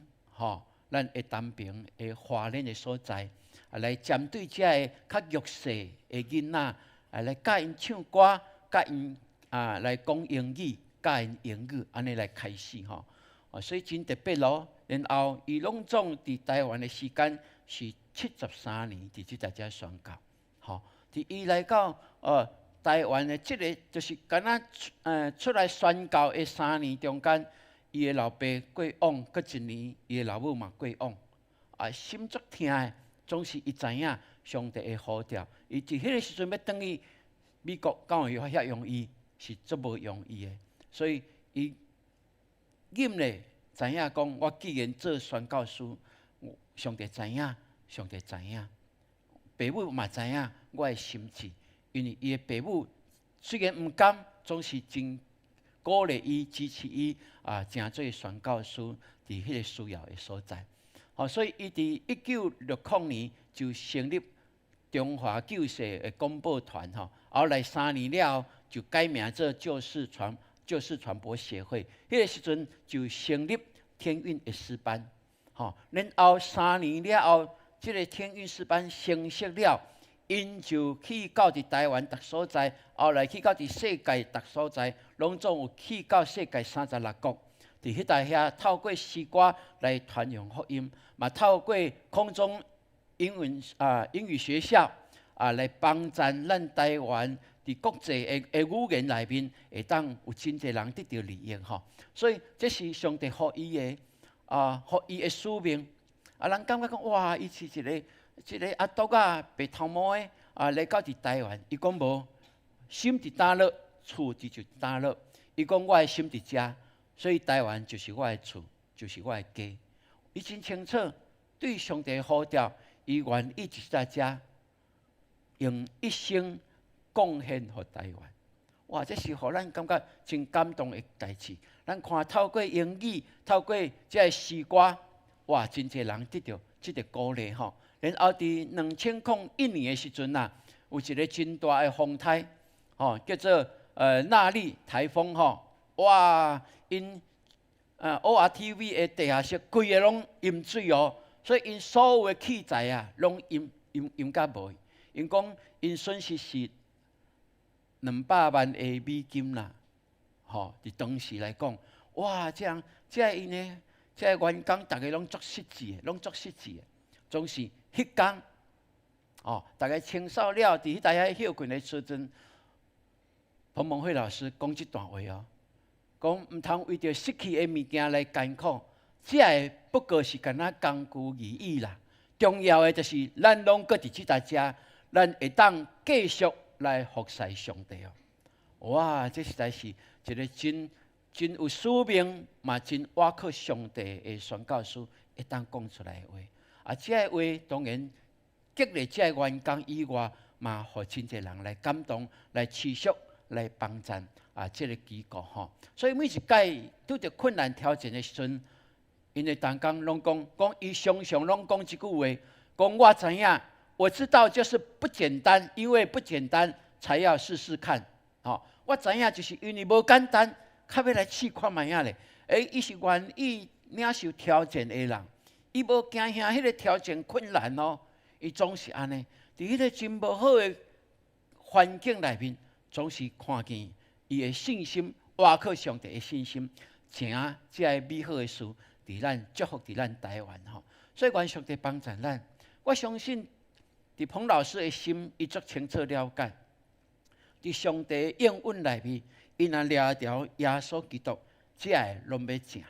咱的东平的华人的所在，来针对遮个较弱势的囡仔，来教因唱歌，教因来讲英语，教因英语，安尼来开始所以真特别咯。然后伊拢总伫台湾的时间是73年，伫即在遮宣教。伫伊来到台湾的即个，就是敢若出来宣教的3年中间，伊的老爸过往，搁1年，伊的老母嘛过往。心足痛的，总是伊知影上帝的呼召。伊伫迄个时阵要转去美国，敢有遐容易？是足无容易的。所以伊忍咧，知影讲，我既然做宣教师，上帝知影，上帝知影，爸母嘛知影我的心志。因为伊的爸母虽然毋甘，总是真鼓励伊、支持伊正做宣教师，伫迄个需要的所在。所以伊伫1960年就成立中华救世的广播团，后来3年了后就改名做救世传播协会。迄个时阵就成立天韵的诗班，然后3年了后，即个天韵诗班成熟了。因就去到伫台湾逐所在，后来去到伫世界逐所在，拢总有去到世界36国。伫迄带遐透过诗歌来传扬福音，嘛透过空中英语学校来帮助咱台湾伫国际的语言内面会当有真侪人得到利益所以这是上帝予伊的予伊的使命。人感觉讲哇，伊是一个阿独白头毛的来到伫台湾，伊讲无心伫哪落，厝就哪落。伊讲我的心伫遮，所以台湾就是我的厝，就是我的家。伊真清楚对上帝的呼召，伊愿意就在遮用一生贡献给台湾。哇，这是互咱感觉真感动的代志。咱看透过英语，透过这个诗歌，哇，真侪人得到这个鼓励然后伫2001年的时阵有一个真大的风台，叫做纳利台风哇，因ORTV 的地下室规个拢淹水所以因所有的器材拢淹甲无。因讲因损失是200万的美金啦，伫当时来讲，哇，这因的这员工大家拢足实际的，总是。迄天，大家清扫了，伫迄台休困的时阵，彭蒙惠老师讲这段话讲毋通为着失去的物件来艰苦，这个不过是干那工具而已啦。重要的就是咱拢搁伫即搭遮，咱会当继续来服侍上帝哇，这实在是一个真有使命，嘛真倚靠上帝的宣教师会当讲出来的话。这个话当然激励这个员工以外，嘛，互真侪人来感动，来持续来帮助这个机构所以每一届拄着困难挑战的时阵，因为当工拢讲伊常常拢讲一句话，讲我知影，我知道就是不简单，因为不简单才要试试看。我知影就是因为无简单，较要来试看卖影咧。伊是愿意领受挑战的人。伊无惊遐迄个挑战困难伊总是安尼，伫迄个真无好的环境内面，总是看见伊的信心，倚靠上帝的信心，成这个美好的事，伫咱祝福伫咱台湾所以愿上帝帮助咱。我相信，伫彭老师的心，伊足清楚了解，伫上帝的应允内面，伊若掠条耶稣基督，这个拢要正。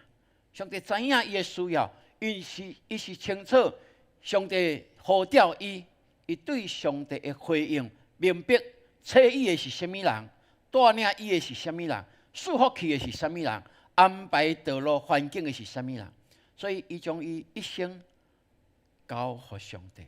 上帝知影伊的需要。伊是清楚，上帝呼召伊，伊对上帝的回应，明白找伊的是什么人，带领伊的是什么人，束缚去的是什么人，安排道路环境的是什么人。所以，伊将伊一生交予上帝。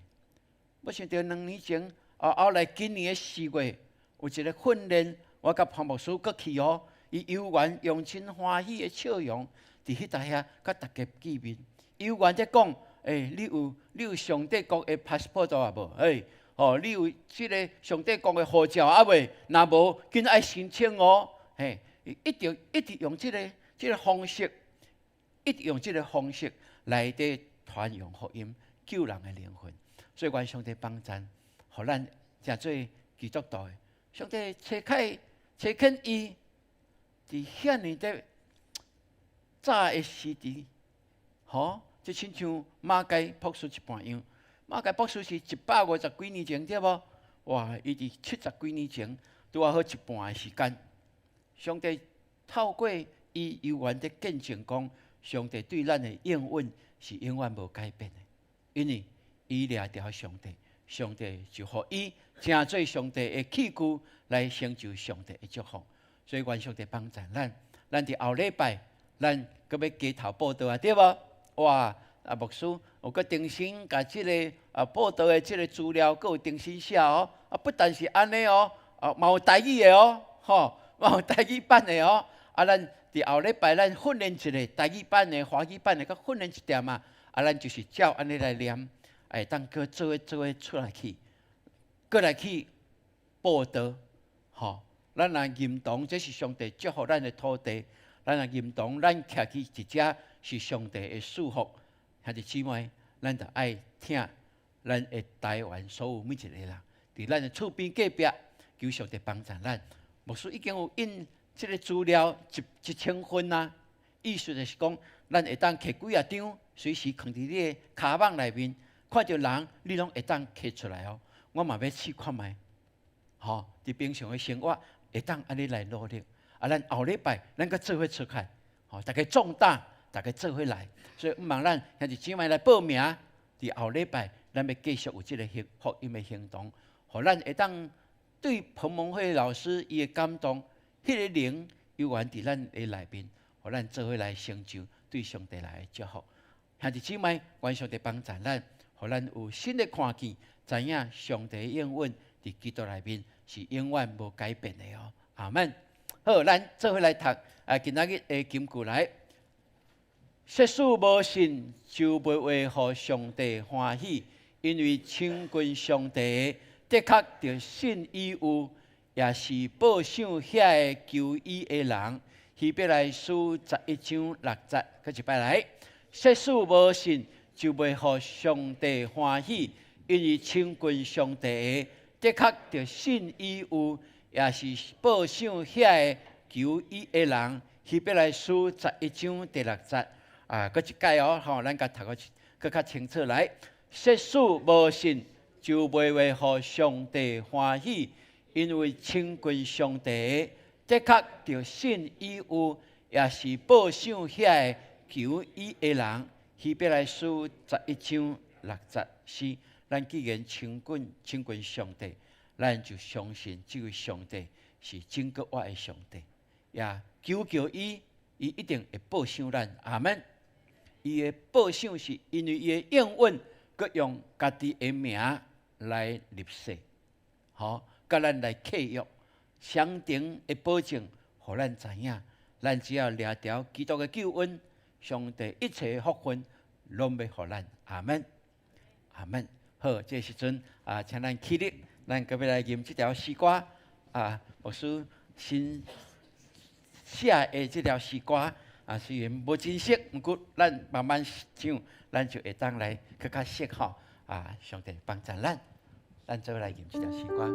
我想到2年前，后来今年的4月，有一个训练，我甲潘牧师搁去哦。伊游园用真欢喜的笑容，伫迄搭遐甲大家见面。游园在讲，你有上帝国的 passport 啊无？你有即个上帝国的护照啊未？若无，紧爱申请哦。一直用即个方式，一直用即个方式来伫传扬福音，救人的灵魂。所以，愿上帝帮咱，互咱诚做基督徒的。上帝找肯伊。伫遐尼的早的时阵，就亲像马街博士一般样。马街博士是150几年前对无？哇！伊伫70几年前，拄好一半的时间。上帝透过伊游园的见证讲，上帝对咱的应允是永远无改变的，因为伊掠着上帝，上帝就互伊成做上帝的器具，来成就上帝的祝福。所以，愿上帝帮助咱伫后礼拜，咱搁要加头报道啊，对无？哇！牧师有搁重新甲即个报道的即个资料，搁有重新写哦。不但是安尼哦，嘛有台语的哦，嘛有台语版的哦。咱伫后礼拜，咱训练一个台语版的、华语版的，搁训练一点啊。咱就是照安尼来念，当搁做伙出来去，搁来去报道，咱若认同这是上帝祝福咱的土地，咱若认同咱徛起一只是上帝的祝福，兄弟姊妹，咱就爱听咱的台湾所有每一个人，伫咱的厝边隔壁，求上帝帮助咱。牧师已经有印这个资料1000份啦，意思就是讲，咱会当摕几啊张，随时放伫你的卡网内面，看到人，你拢会当摕出来哦。我嘛要试看卖，伫平常的生活。会当安尼来努力，咱后礼拜咱搁做伙出海，大家壮大，大家做伙来。所以毋茫咱兄弟姊妹来报名，伫后礼拜咱要继续有即个福音的行动，互咱会当对彭蒙慧老师伊的感动，迄个灵游园伫咱的内面，互咱做伙来成就对上帝来的祝福。兄弟姊妹，愿上帝帮助咱，互咱有新的看见，知影上帝的应允伫基督内面。是永远无改变的哦，阿门。好，咱做伙来读今仔日的金句来。世事无信，就袂为互上帝欢喜，因为亲近上帝，的确着信伊有，也是报赏遐个求伊的人。希伯来书11章6节，搁一摆来。世事无信，就袂互上帝欢喜，因为亲近上帝。的确着信伊有，也是报赏遐个求伊的人。希伯来书11章第6节，搁一解哦，咱甲读个较清楚来。世事无信，就袂为互上帝欢喜，因为亲近上帝，的确着信伊有，也是报赏遐个求伊的人。希伯来书11章6节是。咱既然亲近上帝，咱就相信这位上帝是真个活的上帝，也求伊，伊一定会报赏咱。阿门。伊的报赏是因为伊的应允，佮用家己的名来立誓，甲咱来契约，相同的保证，互咱知影，咱只要掠条基督的救恩，上帝一切的福分，拢要互咱。阿门。阿门。好，这时阵请咱起立，咱隔壁来吟这条诗歌。牧师新写的这条诗歌，虽然无真实，不过咱慢慢唱，咱就会当来更较适合。上帝帮助咱做来吟这条诗歌。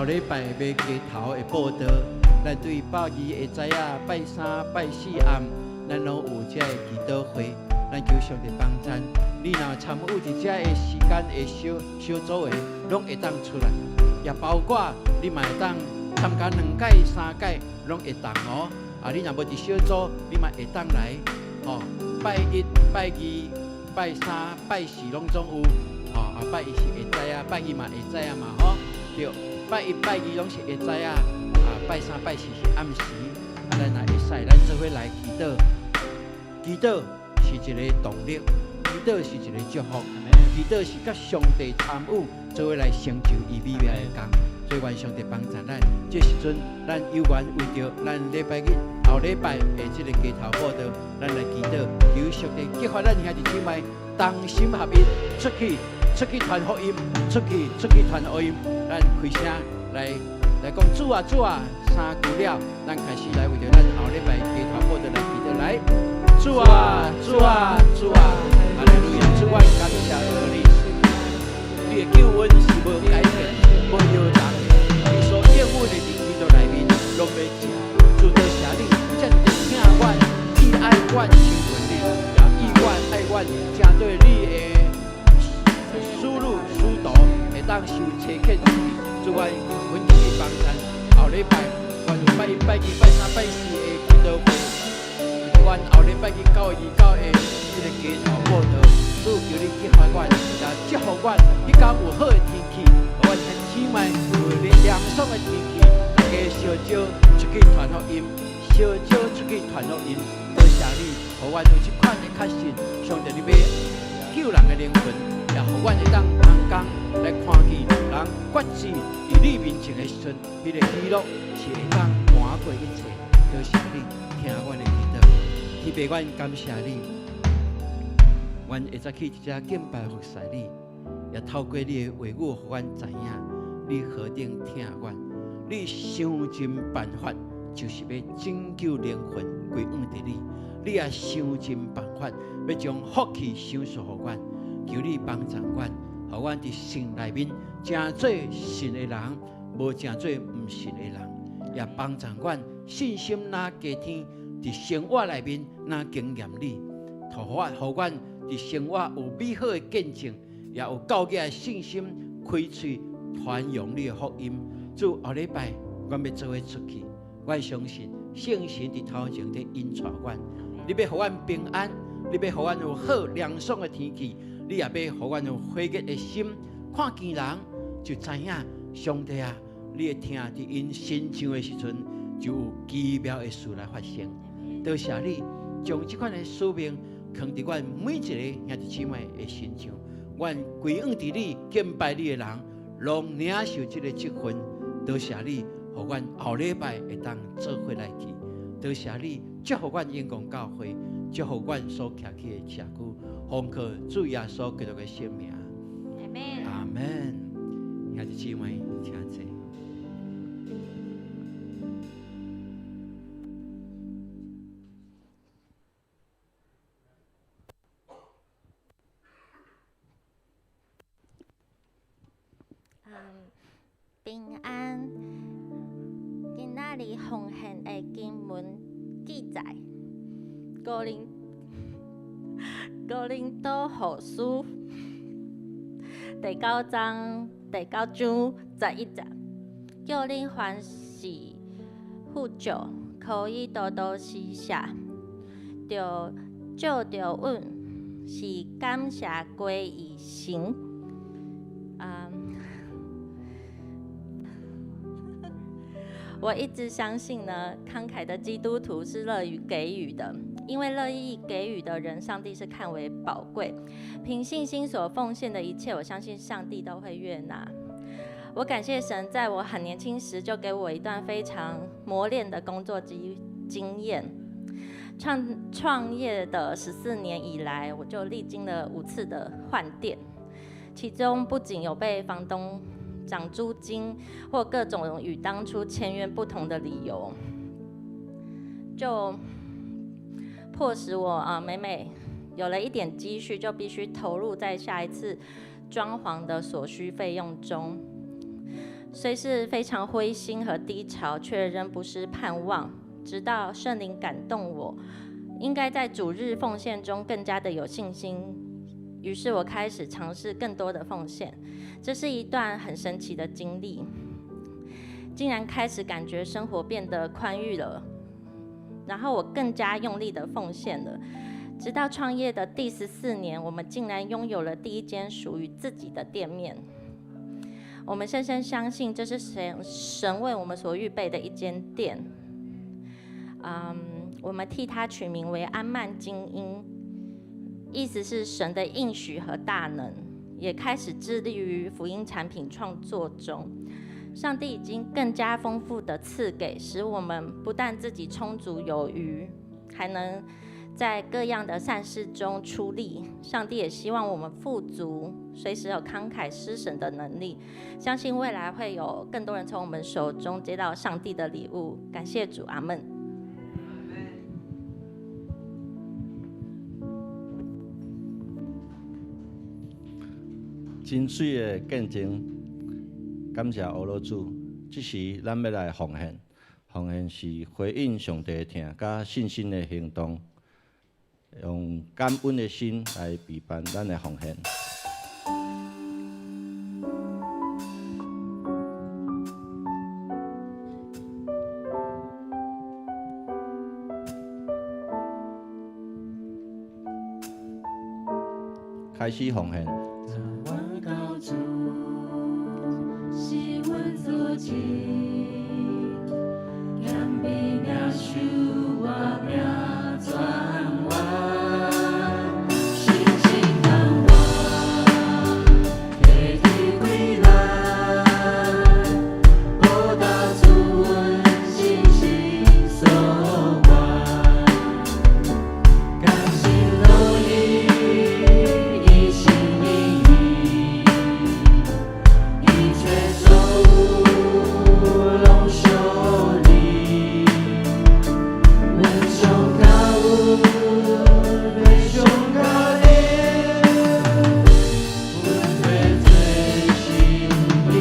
礼拜要街头的报道，咱对拜二会知影，拜三、拜四暗，咱拢有这个祈祷会，咱求上帝帮咱。你若参与伫这个时间的小组的，拢会当出来，也包括你嘛会当参加2届、3届，拢会当哦。你若无伫小组，你嘛会当来哦。拜一、拜二、拜三、拜四拢总有哦。拜一是会知影，拜二嘛会知影嘛吼。对，拜一、拜二拢是会知影，拜三、拜四是暗时。咱若会使，咱做伙来祈祷。祈祷是一个动力，祈祷是一个祝福，祈祷是甲上帝参与，做伙来成就伊美妙的工。所以愿上帝帮助咱，这时阵咱有缘为着咱礼拜日后礼拜的这个街头报道，咱来祈祷，求上帝激发咱兄弟姊妹同心合一，出去传福音，出去传福音。咱开声来讲主啊主啊，三句了，咱开始来为着咱后礼拜街头报道来祈祷来。主啊主啊主啊，哈利路亚！主，我感谢你，你的救恩是无改变、无摇动的，你所应允的灵气都内面拢要吃。主，多谢你，这是听阮、意爱阮、亲近你，也意阮爱阮，正对你的思路思道会当受切克之意。主，我恳求你帮咱后礼拜，我有拜一、拜二、拜三、拜四的祈祷会。阮后礼拜日9月29日这个街头报道，主求你激发阮，也祝福阮，迄天有好的天气，互阮兄弟姊妹有凉爽的天气，大家烧酒出去传福音，烧酒出去传福音。多谢你，互阮有这款的确信，上帝你要救人的灵魂，也互阮会当同工来看见人决志伫你面前的时阵，迄个喜乐是会当瞒过一切。多谢你，听阮的祈祷。天父，阮感谢你，阮会早起一只敬拜服侍你，也透过你的话语，互阮知影你何等疼阮，你想尽办法，就是要拯救灵魂归向伫你，你也想尽办法，要将福气赏赐互阮，求你帮助阮，互阮伫心内面正做信的人，无正做毋信的人，也帮助阮信心哪加添。伫生活内面，哪经验你，互阮伫生活有美好的见证，也有高洁的信心，开嘴传扬你的福音。主，后礼拜阮要做伙出去，阮相信圣神伫头前伫引带阮。你要互阮平安，你要互阮有好凉爽的天气，你也要互阮有火热的心。看见人就知影，上帝啊，你会听伫因心上的时阵，就有奇妙的事来发生。多谢你将这款的使命放伫阮每一个兄弟姊妹的身上，阮归向伫你敬拜你的人，拢领受这个积分。多谢你，互阮后礼拜会当做伙来去。多谢你，祝福阮永光教会，祝福阮所徛起的社区，奉靠主耶稣基督的圣名。阿门。阿门。兄弟姊妹，请坐。平安，今仔日奉献的经文记载，哥林多后书第9章第9章11节，叫恁凡事富足，可以多多施舍，就照着阮是感谢归于神。我一直相信呢，慷慨的基督徒是乐于给予的，因为乐意给予的人，上帝是看为宝贵。凭信心所奉献的一切，我相信上帝都会悦纳。我感谢神，在我很年轻时就给我一段非常磨练的工作经验。创业的14年以来，我就历经了5次的换店，其中不仅有被房东涨租金或各种与当初签约不同的理由，就迫使我每每有了一点积蓄，就必须投入在下一次装潢的所需费用中。虽是非常灰心和低潮，却仍不失盼望。直到圣灵感动我，应该在主日奉献中更加的有信心。于是我开始尝试更多的奉献，这是一段很神奇的经历。竟然开始感觉生活变得宽裕了，然后我更加用力的奉献了。直到创业的第14年，我们竟然拥有了第一间属于自己的店面。我们深深相信，这是神为我们所预备的一间店。我们替它取名为安曼精英，意思是神的应许和大能。也开始致力于福音产品创作中。上帝已经更加丰富的赐给，使我们不但自己充足有余，还能在各样的善事中出力。上帝也希望我们富足，随时有慷慨施舍的能力。相信未来会有更多人从我们手中接到上帝的礼物。感谢主，阿们。真水的见证，感谢俄罗主。这时咱要来奉献，奉献是回应上帝的听，甲信心的行动，用感恩的心来陪伴咱的奉献。开始奉献。是阮所情，严比命受我命转弯，信心难忘，提起归来，报答主阮信心所愿，甘心乐意，一心一意。一切走拢受力，阮上高阮上高烈，阮对最心灵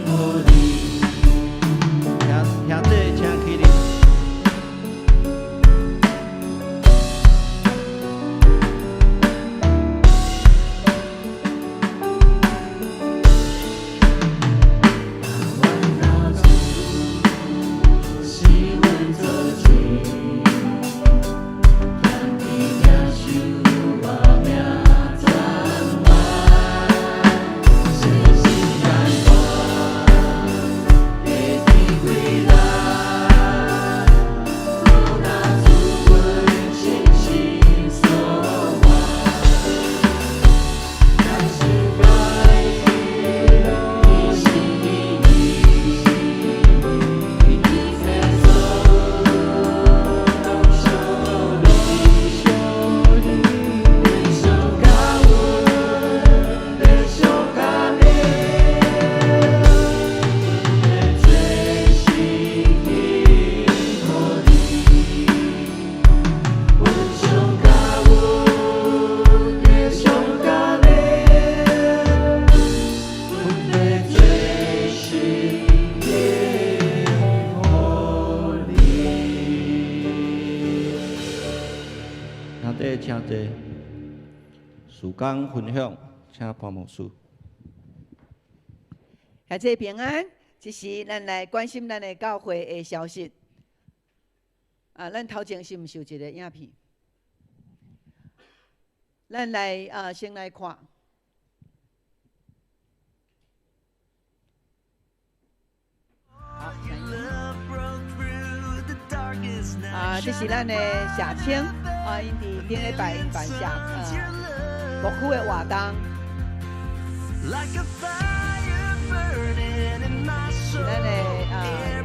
合力。兄弟，请起立。是阮做情，甘比命受我命转弯，信心难忘，提起归来，报答主阮信心所愿，甘心乐意，一心一意。一切走拢受力，阮上高阮上高烈，阮最心灵合力，阮上高阮上高烈，阮最心灵合力。兄弟，请坐。时间分享，请潘牧师。下这平安，这是咱来关心咱的教会的消息。咱头前是毋是有一个影片？咱来先来看。这是咱的社青因伫顶礼拜因办社牧区的活动，是咱的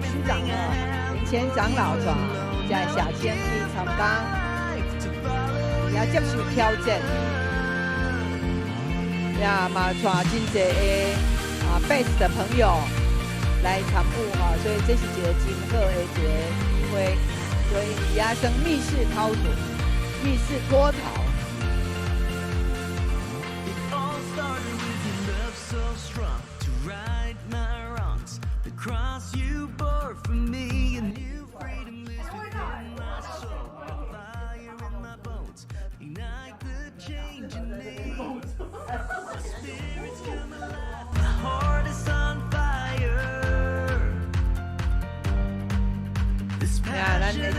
区长林前长老在社青去参加，也接受挑战，也嘛带真济的贝斯的朋友来参与所以这是一个真好的一个机会。所以也生密室逃脱、密室脱逃。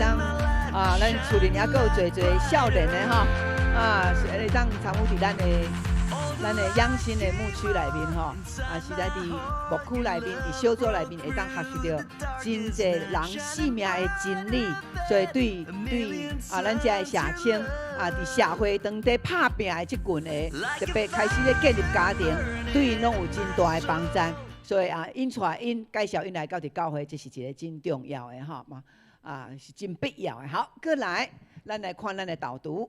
当咱厝里也够侪少年的吼，会当参与伫咱的养心的牧区内面吼，是在伫牧区内面、伫小组内面会当学习到真侪人性命的真理，所以对咱遮的社青伫社会当地拍拼的即群的，特别开始咧建立家庭，对因拢有真大的帮助。所以因带因介绍因来到伫教会，这是一个真重要的吼嘛，是真必要的。好，过来，咱来看咱的导读。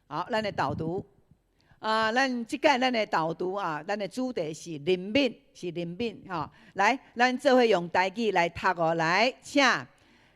好，咱的导读，咱即届咱的导读咱的主题是灵敏，吼。来，咱做伙用台语来读哦，来，请。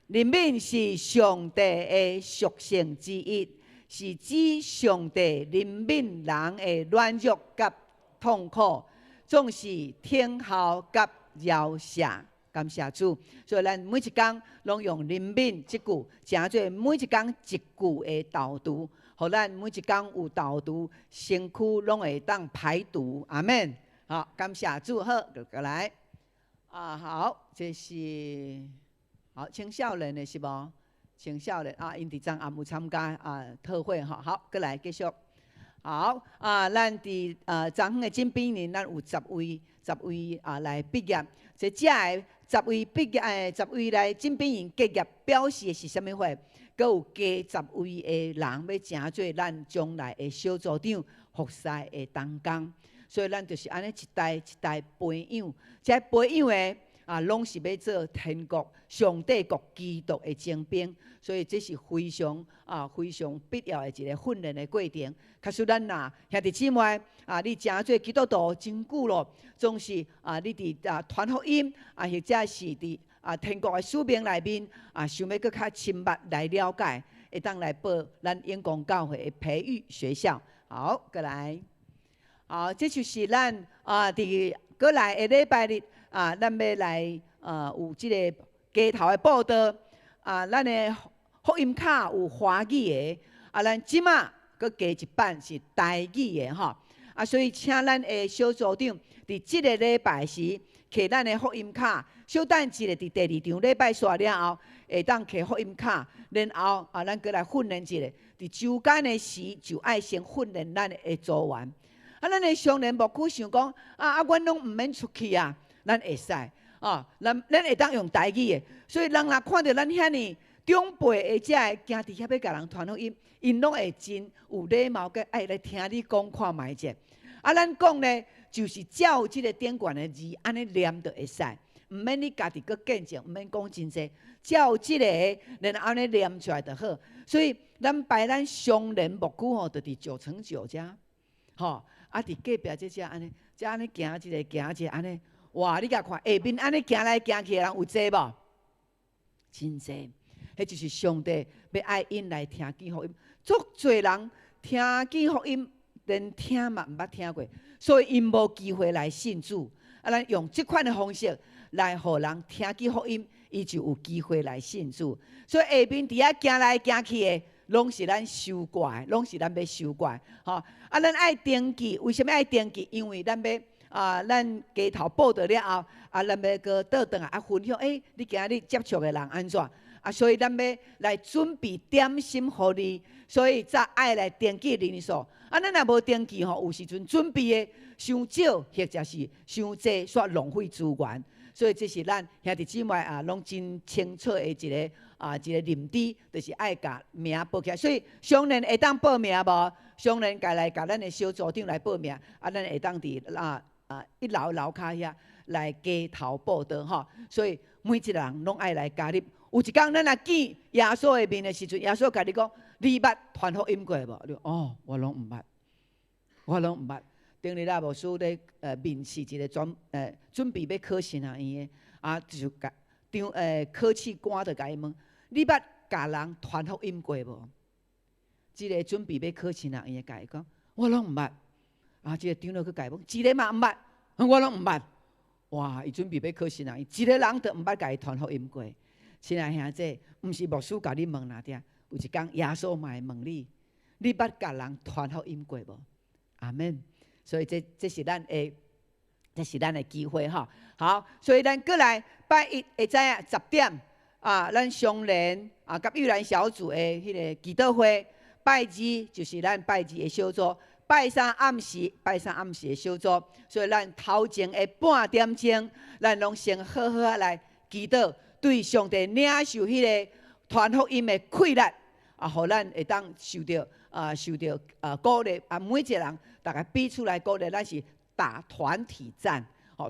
灵敏是上帝的属性之一，是指上帝灵敏人的软弱甲痛苦，总是听候甲饶赦。感谢主，所以咱每一天拢用灵敏即句，诚做每一天一句的导读。互咱每一天有导读，身躯拢会当排毒，阿免。好，感谢主，好，过来。好，这是好青少年的是无？青少年因伫昨暗有参加特会吼。好，过来继续。好，咱伫昨昏的金边年，咱有10位来毕业。这的10位毕业10位来金边营结业，表示的是啥物货？阁有加10位的人要成做咱将来的小组长、服侍的同工，所以咱就是安尼一代一代培养，这培养的拢是要做天国、上帝国基督的精兵，所以这是非常必要的一个训练的过程。假使咱兄弟姊妹你成做基督徒真久咯，总是你伫传福音或者是伫天国的使命内面想要更较深入来了解，会当来报咱永光教会的培育学校。好，过来，这就是咱伫过来的礼拜日咱要来有即个街头的报道咱的福音卡有华语的咱即马佫加一版是台语的吼所以请咱的小组长伫即个礼拜时摕咱的福音卡。小等一下，伫第2场礼拜煞了后，会当摕福音卡，然后咱过来训练一下。伫周间的时，就爱先训练咱的组员。咱的少年牧区想讲阮拢毋免出去咱会使咱会当用台语的。所以人若看到咱遐尼长辈的遮行伫遐要甲人传福音，因拢会真有礼貌，个爱来听你讲看卖者。咱讲呢，就是照即个典管的字安尼念就会使。毋免你家己阁见证，毋免讲真济，照即个，然后安尼念出来就好。所以咱摆咱双联牧区吼，就伫9x9遮，吼伫隔壁这遮安尼，遮安尼行一个安尼，哇！你甲看下面安尼行来行去的人有济无？真济，迄就是上帝要爱因来听见福音。足侪人听见福音，连听嘛毋捌听过，所以因无机会来信主。咱用即款的方式。来，互人听见福音，伊就有机会来信主。所以下面伫遐行来行去的，拢是咱收怪，拢是咱要收怪。咱爱登记，为什么爱登记？因为咱要咱街头报道了后，咱要个倒转来分享。你今日接触的人安怎？所以咱要来准备点心互你，所以才爱来登记人数。咱若无登记有时阵准备的伤少，或者是伤济，煞浪费资源。所以这是咱兄弟姊妹拢真清楚的一个认知，就是爱甲名报起来。所以常年会当报名无？常年来甲咱的小组长来报名，咱会当伫1楼楼骹遐来街头报道吼。所以每一个人拢爱来加入。有一天咱若见耶稣的面的时阵，耶稣甲你讲：你捌传福音过无？你我拢毋捌，我拢毋捌。顶日牧师咧面试一个准备要考神学院的就甲考试官就甲伊问：你捌甲人传福音过无？即个准备要考神学院的甲伊讲：我拢毋捌。即个长老去甲伊问：一个嘛毋捌？我拢毋捌。哇！伊准备要考神学院，一个人都毋捌甲伊传福音过。亲爱兄弟，毋是牧师甲你问哪点？有一天耶稣嘛会问你：你捌甲人传福音过无？阿门。所以这是咱的机会哈。好，所以咱过来拜一会知影10点，咱相连甲幼兰小组的迄个祈祷会，拜二就是咱拜二的小组，拜三暗时的小组，所以咱头前的半点钟，咱拢先好好来祈祷，对上帝领受迄个传福音的气力，互咱会当受到鼓励，每一个人大家比出来鼓励，咱是打团体战，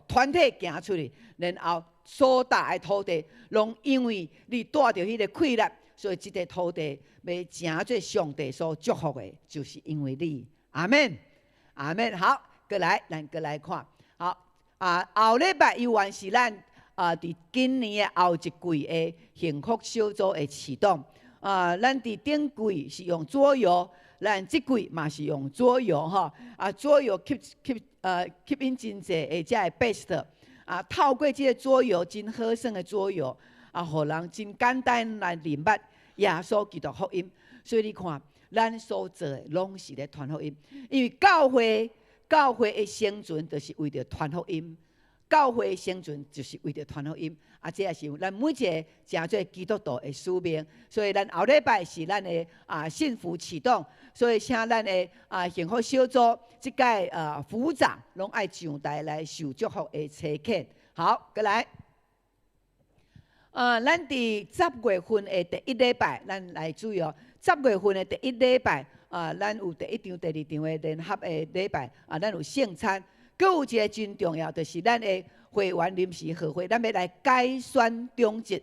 团体行出去，然后所打的土地，拢因为你带着迄个气力，所以即个土地要成做上帝所祝福的，就是因为你。阿门，阿门。好，咱过来看。好后礼拜依然是咱伫今年的后一季的幸福小组的启动。咱伫顶季是用左右，咱即季嘛是用左右吼。左右吸引真济的遮的 best。透过即个左右真好耍的左右，互人真简单来明白耶稣基督福音。所以你看，咱所做的拢是咧传福音，因为教会的生存就是为着传福音，教会的生存就是为着传福音。这也是咱每一个诚做基督徒的使命。所以咱后礼拜是咱的幸福启动，所以请咱的幸福小组即届副长拢爱上台来受祝福的车客。好，过来。咱伫10月份的第一礼拜，咱来注意哦。10月份的第一礼拜，咱有第一场、第二场的联合的礼拜，咱有圣餐。阁有一个真重要，就是咱的会员临时合会，咱要来改选中职。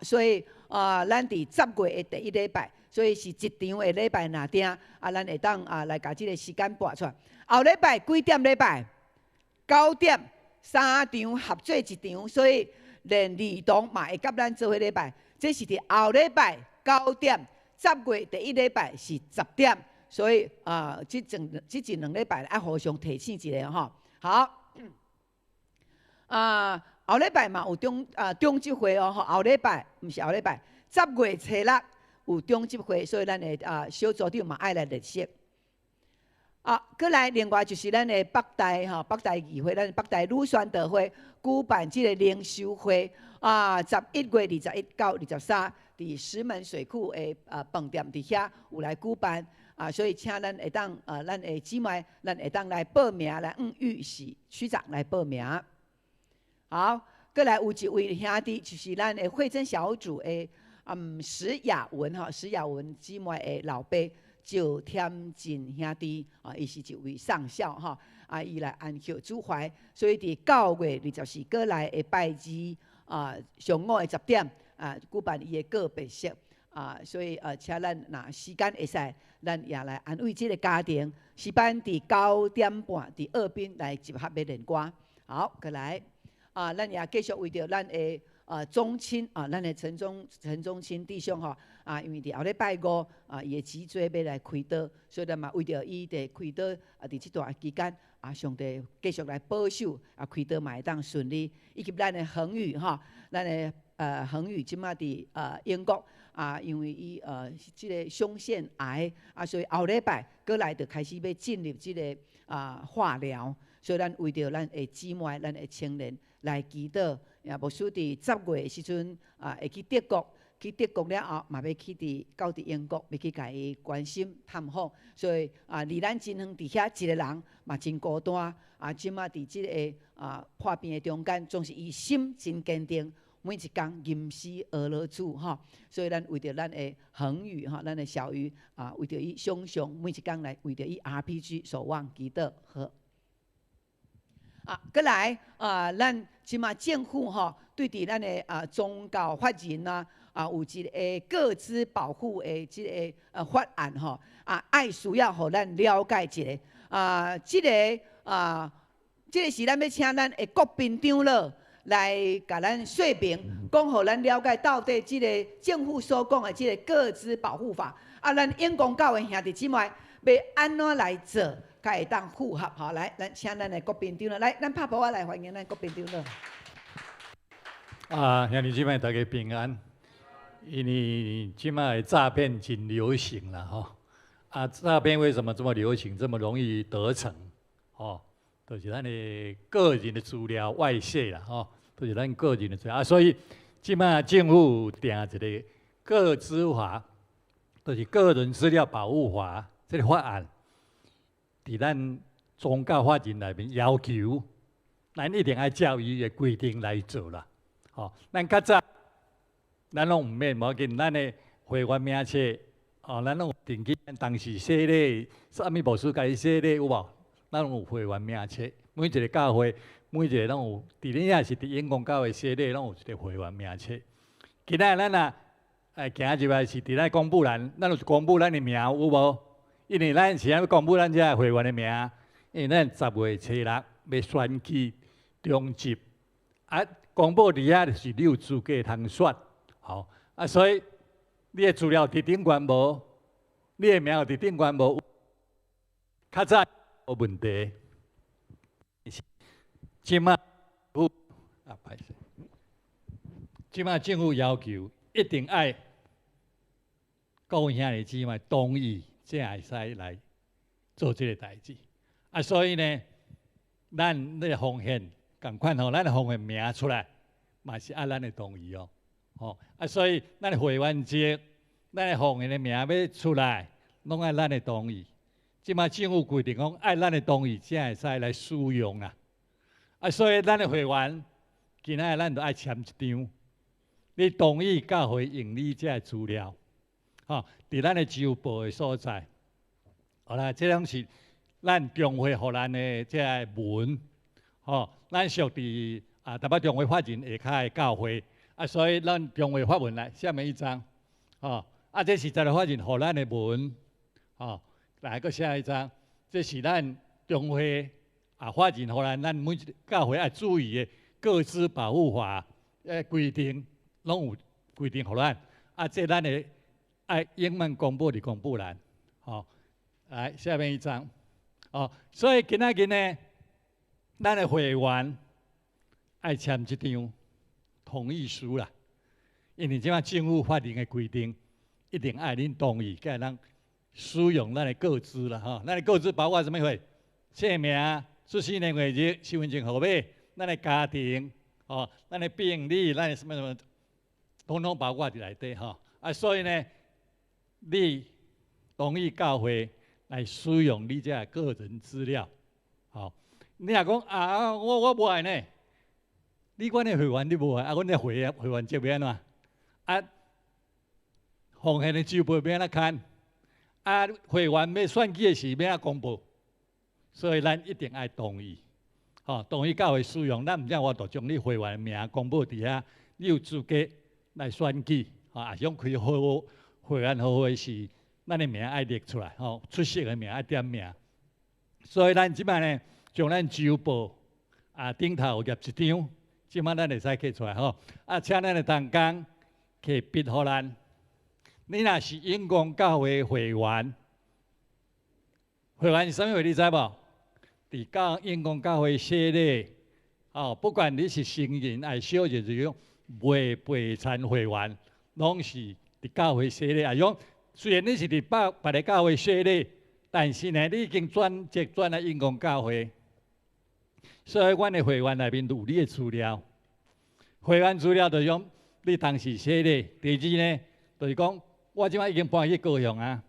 所以咱伫10月的第一礼拜，所以是一场的礼拜哪点，咱会当来甲即个时间拨出来。后礼拜几点礼拜？9点，3场合做一场，所以连儿童嘛会甲咱做伙礼拜。这是伫后礼拜9点，10月第一礼拜是10点，所以即一两礼拜爱互相提醒一下吼。好，后礼拜嘛有中集会哦，后礼拜毋是后礼拜，10月初6有中集会，所以咱的小组长嘛爱来列席。过来另外就是咱的北大议会，咱北大女宣道会举办即个灵修会，11月21到23，伫石门水库的饭店伫遐有来举办。所以请咱会当咱的姊妹，咱会当来报名来玉喜区长来报名。好，过来有一位兄弟，就是咱的惠珍小组的石雅文姊妹的老爸赵天进兄弟，伊是一位上校伊来安息主怀，所以伫9月24过来的拜二上午的10点举办伊的告别式。所以请咱若时间会使，咱也来安慰即个家庭。时班伫9点半伫二滨来集合要练歌。好，过来咱也继续为着咱的宗亲咱的陈宗亲弟兄因为伫后礼拜5伊的脊椎要来开刀，所以咱嘛为着伊的开刀伫即段期间上帝继续来保守开刀嘛会当顺利，以及咱的恒宇咱的恒宇即马伫英国。因为伊即个胸腺癌所以后礼拜过来就开始要进入即个化疗，所以咱为着咱的姊妹、咱的青年来祈祷。牧师伫10月的时阵会去德国，去德国了后嘛要去到英国，要去甲伊关心探访。所以离咱真远伫遐一个人嘛真孤单即马伫即个破病的中间，总是伊心真坚定。每一天吟诗而乐主所以咱为着咱的恒宇咱的小鱼为着伊常常每一天来为着伊 RPG 守望祈祷好。过来咱即马政府对伫咱的宗教法人有一个个资保护的即个法案爱需要互咱了解一下即个是咱要请咱的国宾长老。来甲咱说明，讲互咱了解到底即个政府所讲的即个个资保护法咱永光教会兄弟姊妹要安怎来做，才会当符合来，咱请咱的国宾长老来，咱拍鼓来欢迎咱国宾长老。兄弟姊妹大家平安。因为即卖的诈骗真流行啦诈骗为什么这么流行，这么容易得逞就是咱的个人的资料外泄啦都是咱个人的资料所以即马政府定一个个资法，就是个人资料保护法这个法案，伫咱宗教法人内面要求，咱一定要照伊的规定来做啦。吼，咱较早，咱拢毋免无要紧，咱的会员名册，哦，咱拢有登记，咱当时写咧，啥物牧师家己写咧有无？咱拢有会员名册，每一个教会，每一个拢有，伫咧也是伫永光教会写咧，拢有一个会员名册。今仔咱啊，行入来是伫咱公布栏，咱有公布咱的名有无？因为咱是要公布咱遮会员的名，因为咱10月初6要选举中集，啊，公布伫遐就是你有资格通选，吼，啊，所以你的资料伫顶悬无，你的名有伫顶悬无，较早无问题。即马歹势，即马政府要求一定爱各位兄弟姊妹同意。才会使来做这个代志，啊，所以呢，咱那个奉献，共款吼，咱的奉献名出来，嘛是按咱的同意哦，吼，啊，所以咱的会员节，咱的奉献的名要出来，拢按咱的同意。即马政府规定讲，按咱的同意才会使来使用啊，啊，所以咱的会员，今仔咱就爱签一张，你同意教会用你这资料。吼，伫咱的州部的所在，好啦，这种是咱中会互咱的这文，吼，咱属伫台北中会法人下骹的教会，啊，所以咱中会法文来下面一张，吼，啊，这是在法人互咱的文，吼，来个下一张，这是咱中会法人互咱每一个教会要注意的个资保护法规定，拢有规定互咱，啊，这咱的。英文公布伫公布栏，好，来下面一张，哦，所以今仔日呢，咱的会员爱签一张同意书啦，因为即马政府法令的规定，一定爱恁同意，才能使用咱的个资啦，吼，咱的个资包括什么货？姓名、出生年月日、身份证号码、咱的家庭，哦，咱的病历、咱的什么，统统包括伫内底，吼，啊，所以呢。你同意教会来使用你这个人资料，好，你若讲我无爱呢，你阮的会员你无爱，阮的会员这边怎？奉献的支付要安怎看？会员要选举的时要安怎公布？所以咱一定爱同意，吼，同意教会使用，咱毋只我就将你会员的名公布伫遐，你有资格来选举，啊，想开会员好会是咱的名爱列出来，吼，出席的名爱点名。所以咱即摆呢，将咱周报顶头页一张，即摆咱会使摕出来吼。请咱的同工摕笔互咱。你若是永光教会会员，会员是啥物话你知无？伫永光教会写咧，哦，不管你是成人还是小人，就讲未备残会员，拢是。伫教会写咧，用虽然你是伫别个教会写咧，但是呢，你已经转来永光教会，所以阮的会员内面有你的资料。会员资料就是讲你当时写咧。第二呢，就是讲我即摆已经搬去高雄啊，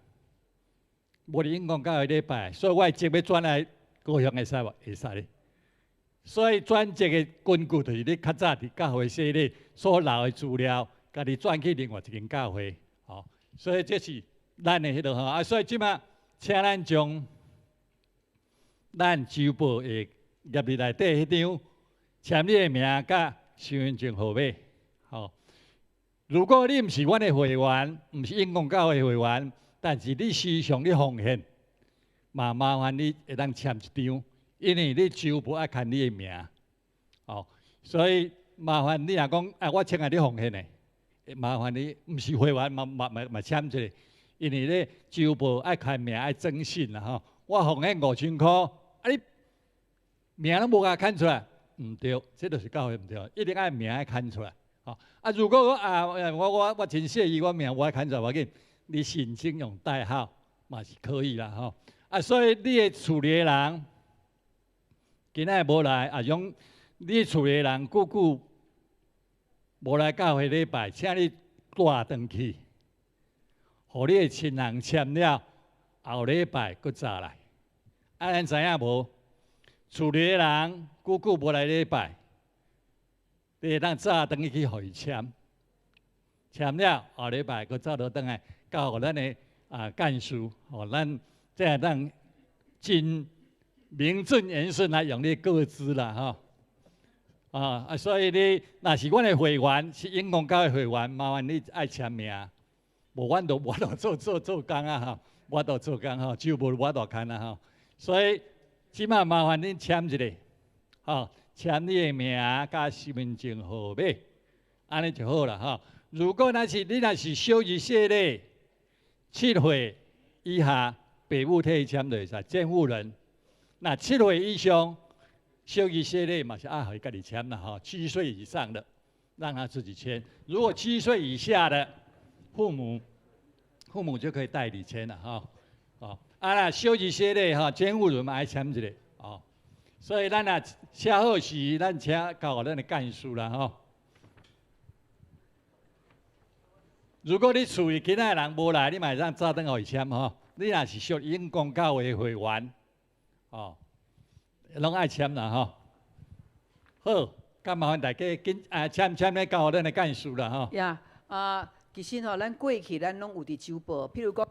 无伫永光教会咧拜，所以我即要转来高雄会使无？会使咧。所以转职的根据就是你较早伫教会写咧所留的资料。家己转去另外一间教会，吼，所以这是咱的迄落吼，所以即马请咱将咱周报的页里内底迄张签你的名甲身份证号码，吼。如果你毋是阮的会员，毋是永光教会会员，但是你时常你奉献，麻烦你会当签一张，因为你周报爱看你的名，吼，所以麻烦你若讲我请下你奉献的。麻烦你，毋是会员嘛签一个，因为咧周报爱看名爱征信啦吼。我奉献5000块，你名拢无甲看出来，毋对，这就是教会毋对，一定爱名爱看出来。吼，如果我真介意我名我爱看出来，要紧，你申请用代号嘛是可以啦吼。所以你的厝里的人今仔无来，用你厝里的人久无来教会礼拜，请你带转去，互你的亲人签了，后礼拜搁早来。啊，咱知影无？厝里的人久久无来礼拜，你会当早转去互伊签，签了后礼拜搁早倒转来，交互咱的干事，互咱才会当真名正言顺来用你个资啦，吼。所以你若是阮的会员，是永光教的会员，麻烦你爱签名，无阮都无法度做工啊，吼，无法度做工吼，就无法度牵啊，吼。所以即马麻烦恁签一个，吼，签你的名加身份证号码，安尼就好啦，吼。如果你若是小儿细类，7岁以下，父母替伊签就会使，监护人。那7岁以上，小儿细类嘛是互伊家己签啦，吼。7岁以上的，让他自己签。如果7岁以下的，父母就可以代理签了，吼。那小儿细类吼，监护人嘛爱签一个，哦。所以咱写好时，咱请交咱的干事啦，吼。如果你厝里其他人无来，你嘛会当早登互伊签吼。你若是属永光教会会员，哦，拢爱签啦吼。好，咁麻烦大家签咧交咱的干事啦吼。呀其实吼，咱过去咱拢有伫周报，譬如讲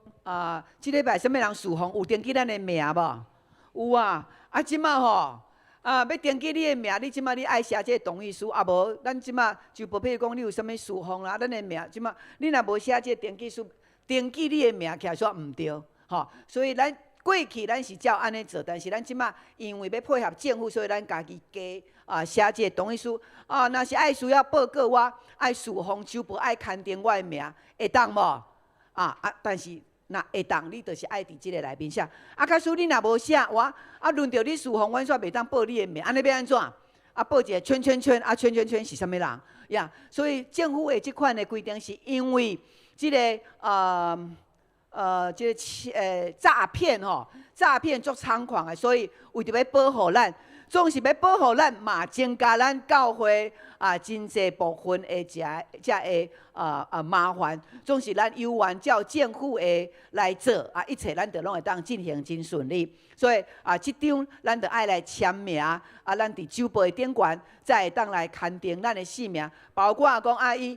即礼拜什么人事奉有登记咱的名无？有啊，即马吼要登记你的名，你即马你爱写这个同意书，无咱即马周报，譬如讲你有啥物事奉啦，咱的名即马你若无写这个登记书，登记你的名起来煞毋对，吼，所以咱过去咱是照安尼做，但是咱即马因为要配合政府，所以咱家己加写这个同意书。若是爱需要报告我，爱事奉周报，爱刊登我的名，会当无？但是若会当，你就是爱伫即个内面写。假使你若无写，轮到你事奉，阮煞袂当报你的名，安尼要安怎？报一个圈圈圈，圈圈圈是啥物人？呀，所以政府的即款的规定，是因为即个诈骗吼，诈骗足猖狂的，所以为着要保护咱。总是要保护咱，嘛增加咱教会真济部分的遮麻烦，总是咱有缘照政府的来做一切咱就拢会当进行真顺利。所以即张咱就爱来签名咱伫周报的顶悬，才会当来刊登咱的姓名，包括讲伊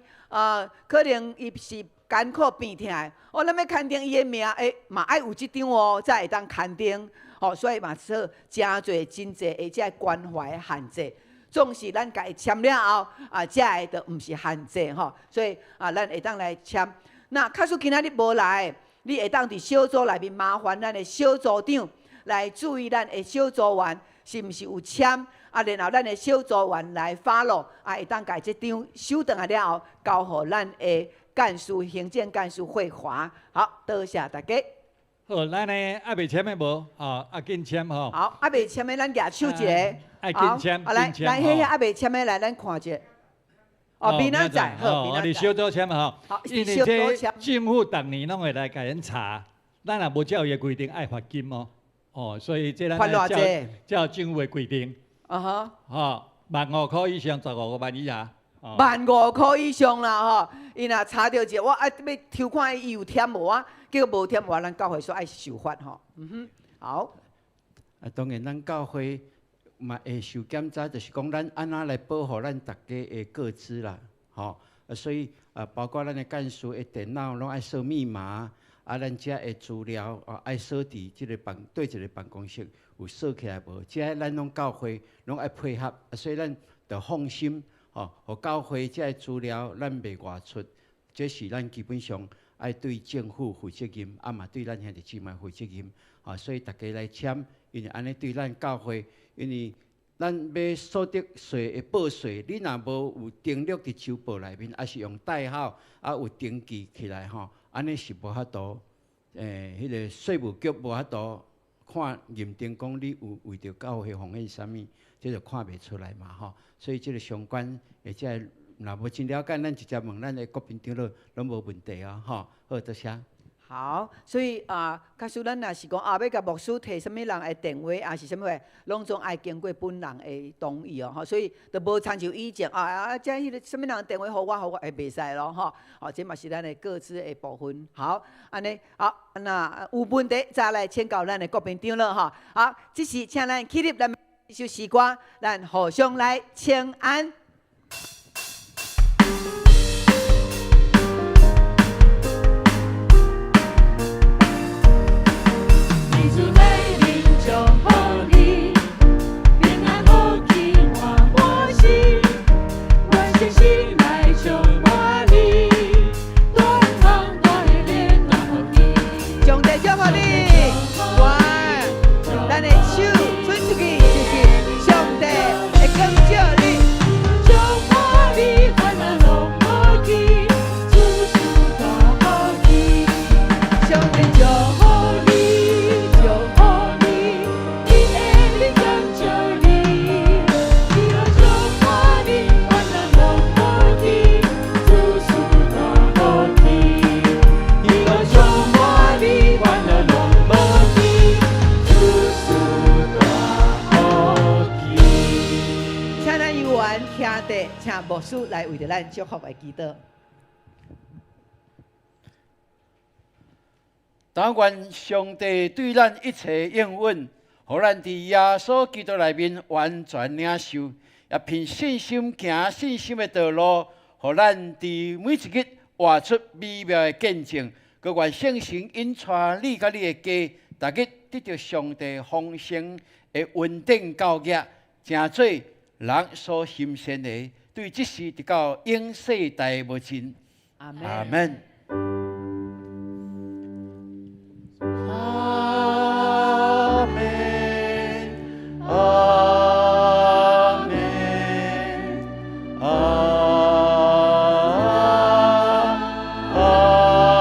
可能伊是艰苦病痛的，咱要刊登伊的名，嘛爱有即张哦，才会当刊登。所以嘛，说真侪真侪的这关怀限制，总是咱家己签了后，这个就毋是限制吼。所以咱会当来签。那假使今仔日无来，你会当伫小组内面麻烦咱的小组长来注意咱的小组员是毋是有签，然后咱的小组员来follow，会当家即张收转来了后，交互咱的干事、行政干事慧华。好，多谢大家。好，咱呢未签的无？紧签吼。好，未签的咱举手一个。爱紧签，来，未签的来，咱看一下。明仔载，好，明仔载。你小组签嘛吼。好，因为这政府逐年拢会来甲咱查，咱若无照伊的规定爱罚金哦。所以这咱照政府的规定。15000块以上，15万以下。15000块以上啦吼，伊若查到一个，我要抽看伊有填无结果无填，咱教会所爱受罚吼。好。当然，咱教会嘛会受检查，就是讲咱安怎来保护咱大家的个资啦，所以包括咱的干事的电脑拢爱设密码，咱遮的资料爱设伫即个对一个办公室有设起来无？遮咱拢教会拢爱配合，所以咱就放心。互教会遮个资料咱袂外出，这是咱基本上爱对政府负责任，嘛对咱兄弟姊妹负责任。所以大家来签，因为安尼对咱教会，因为咱要所得税的报税，你若无有登录伫周报内面，是用代号有登记起来安尼是无法度，迄个税务局无法度看认定讲你有为着教会奉献啥物，这就看袂出来嘛所以这个相关的这若无真了解，咱直接问咱的国民长老拢无问题好，多谢。好，所以假使咱若是讲要甲牧师摕什么人的电话，还是什么话，拢总爱经过本人的同意哦。所以就无参照以前即迄个什么人的电话，互我，袂使咯吼。这嘛是咱的各自的部分。好，安尼好，那有问题再来请教咱的国民长了吼。好，这是请咱起立，咱一首诗歌，咱互相来请安。请牧师来为着咱祝福的祈祷。但愿上帝对咱一切应允，互咱伫耶稣基督内面完全领受，也凭信心行信心的道路，互咱伫每一日活出美妙的见证。佮愿圣神引带你甲你的家，大家得到上帝丰盛的稳定教业，成做人所欣赏的。对这事直到永世代无尽。阿门。阿门。阿门。阿门。阿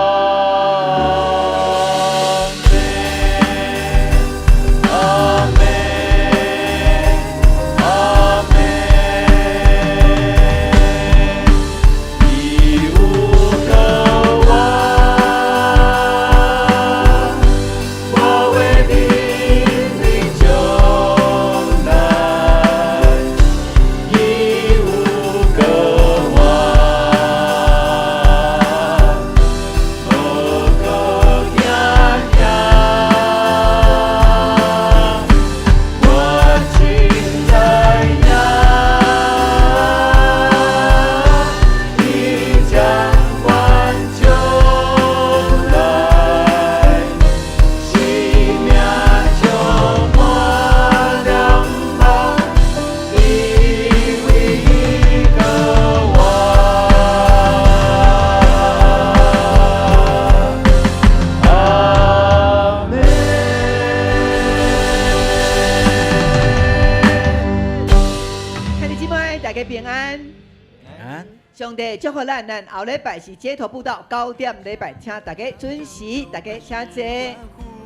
平安。上帝祝福咱后礼拜是街头布道9点礼拜，请大家准时，大家请坐。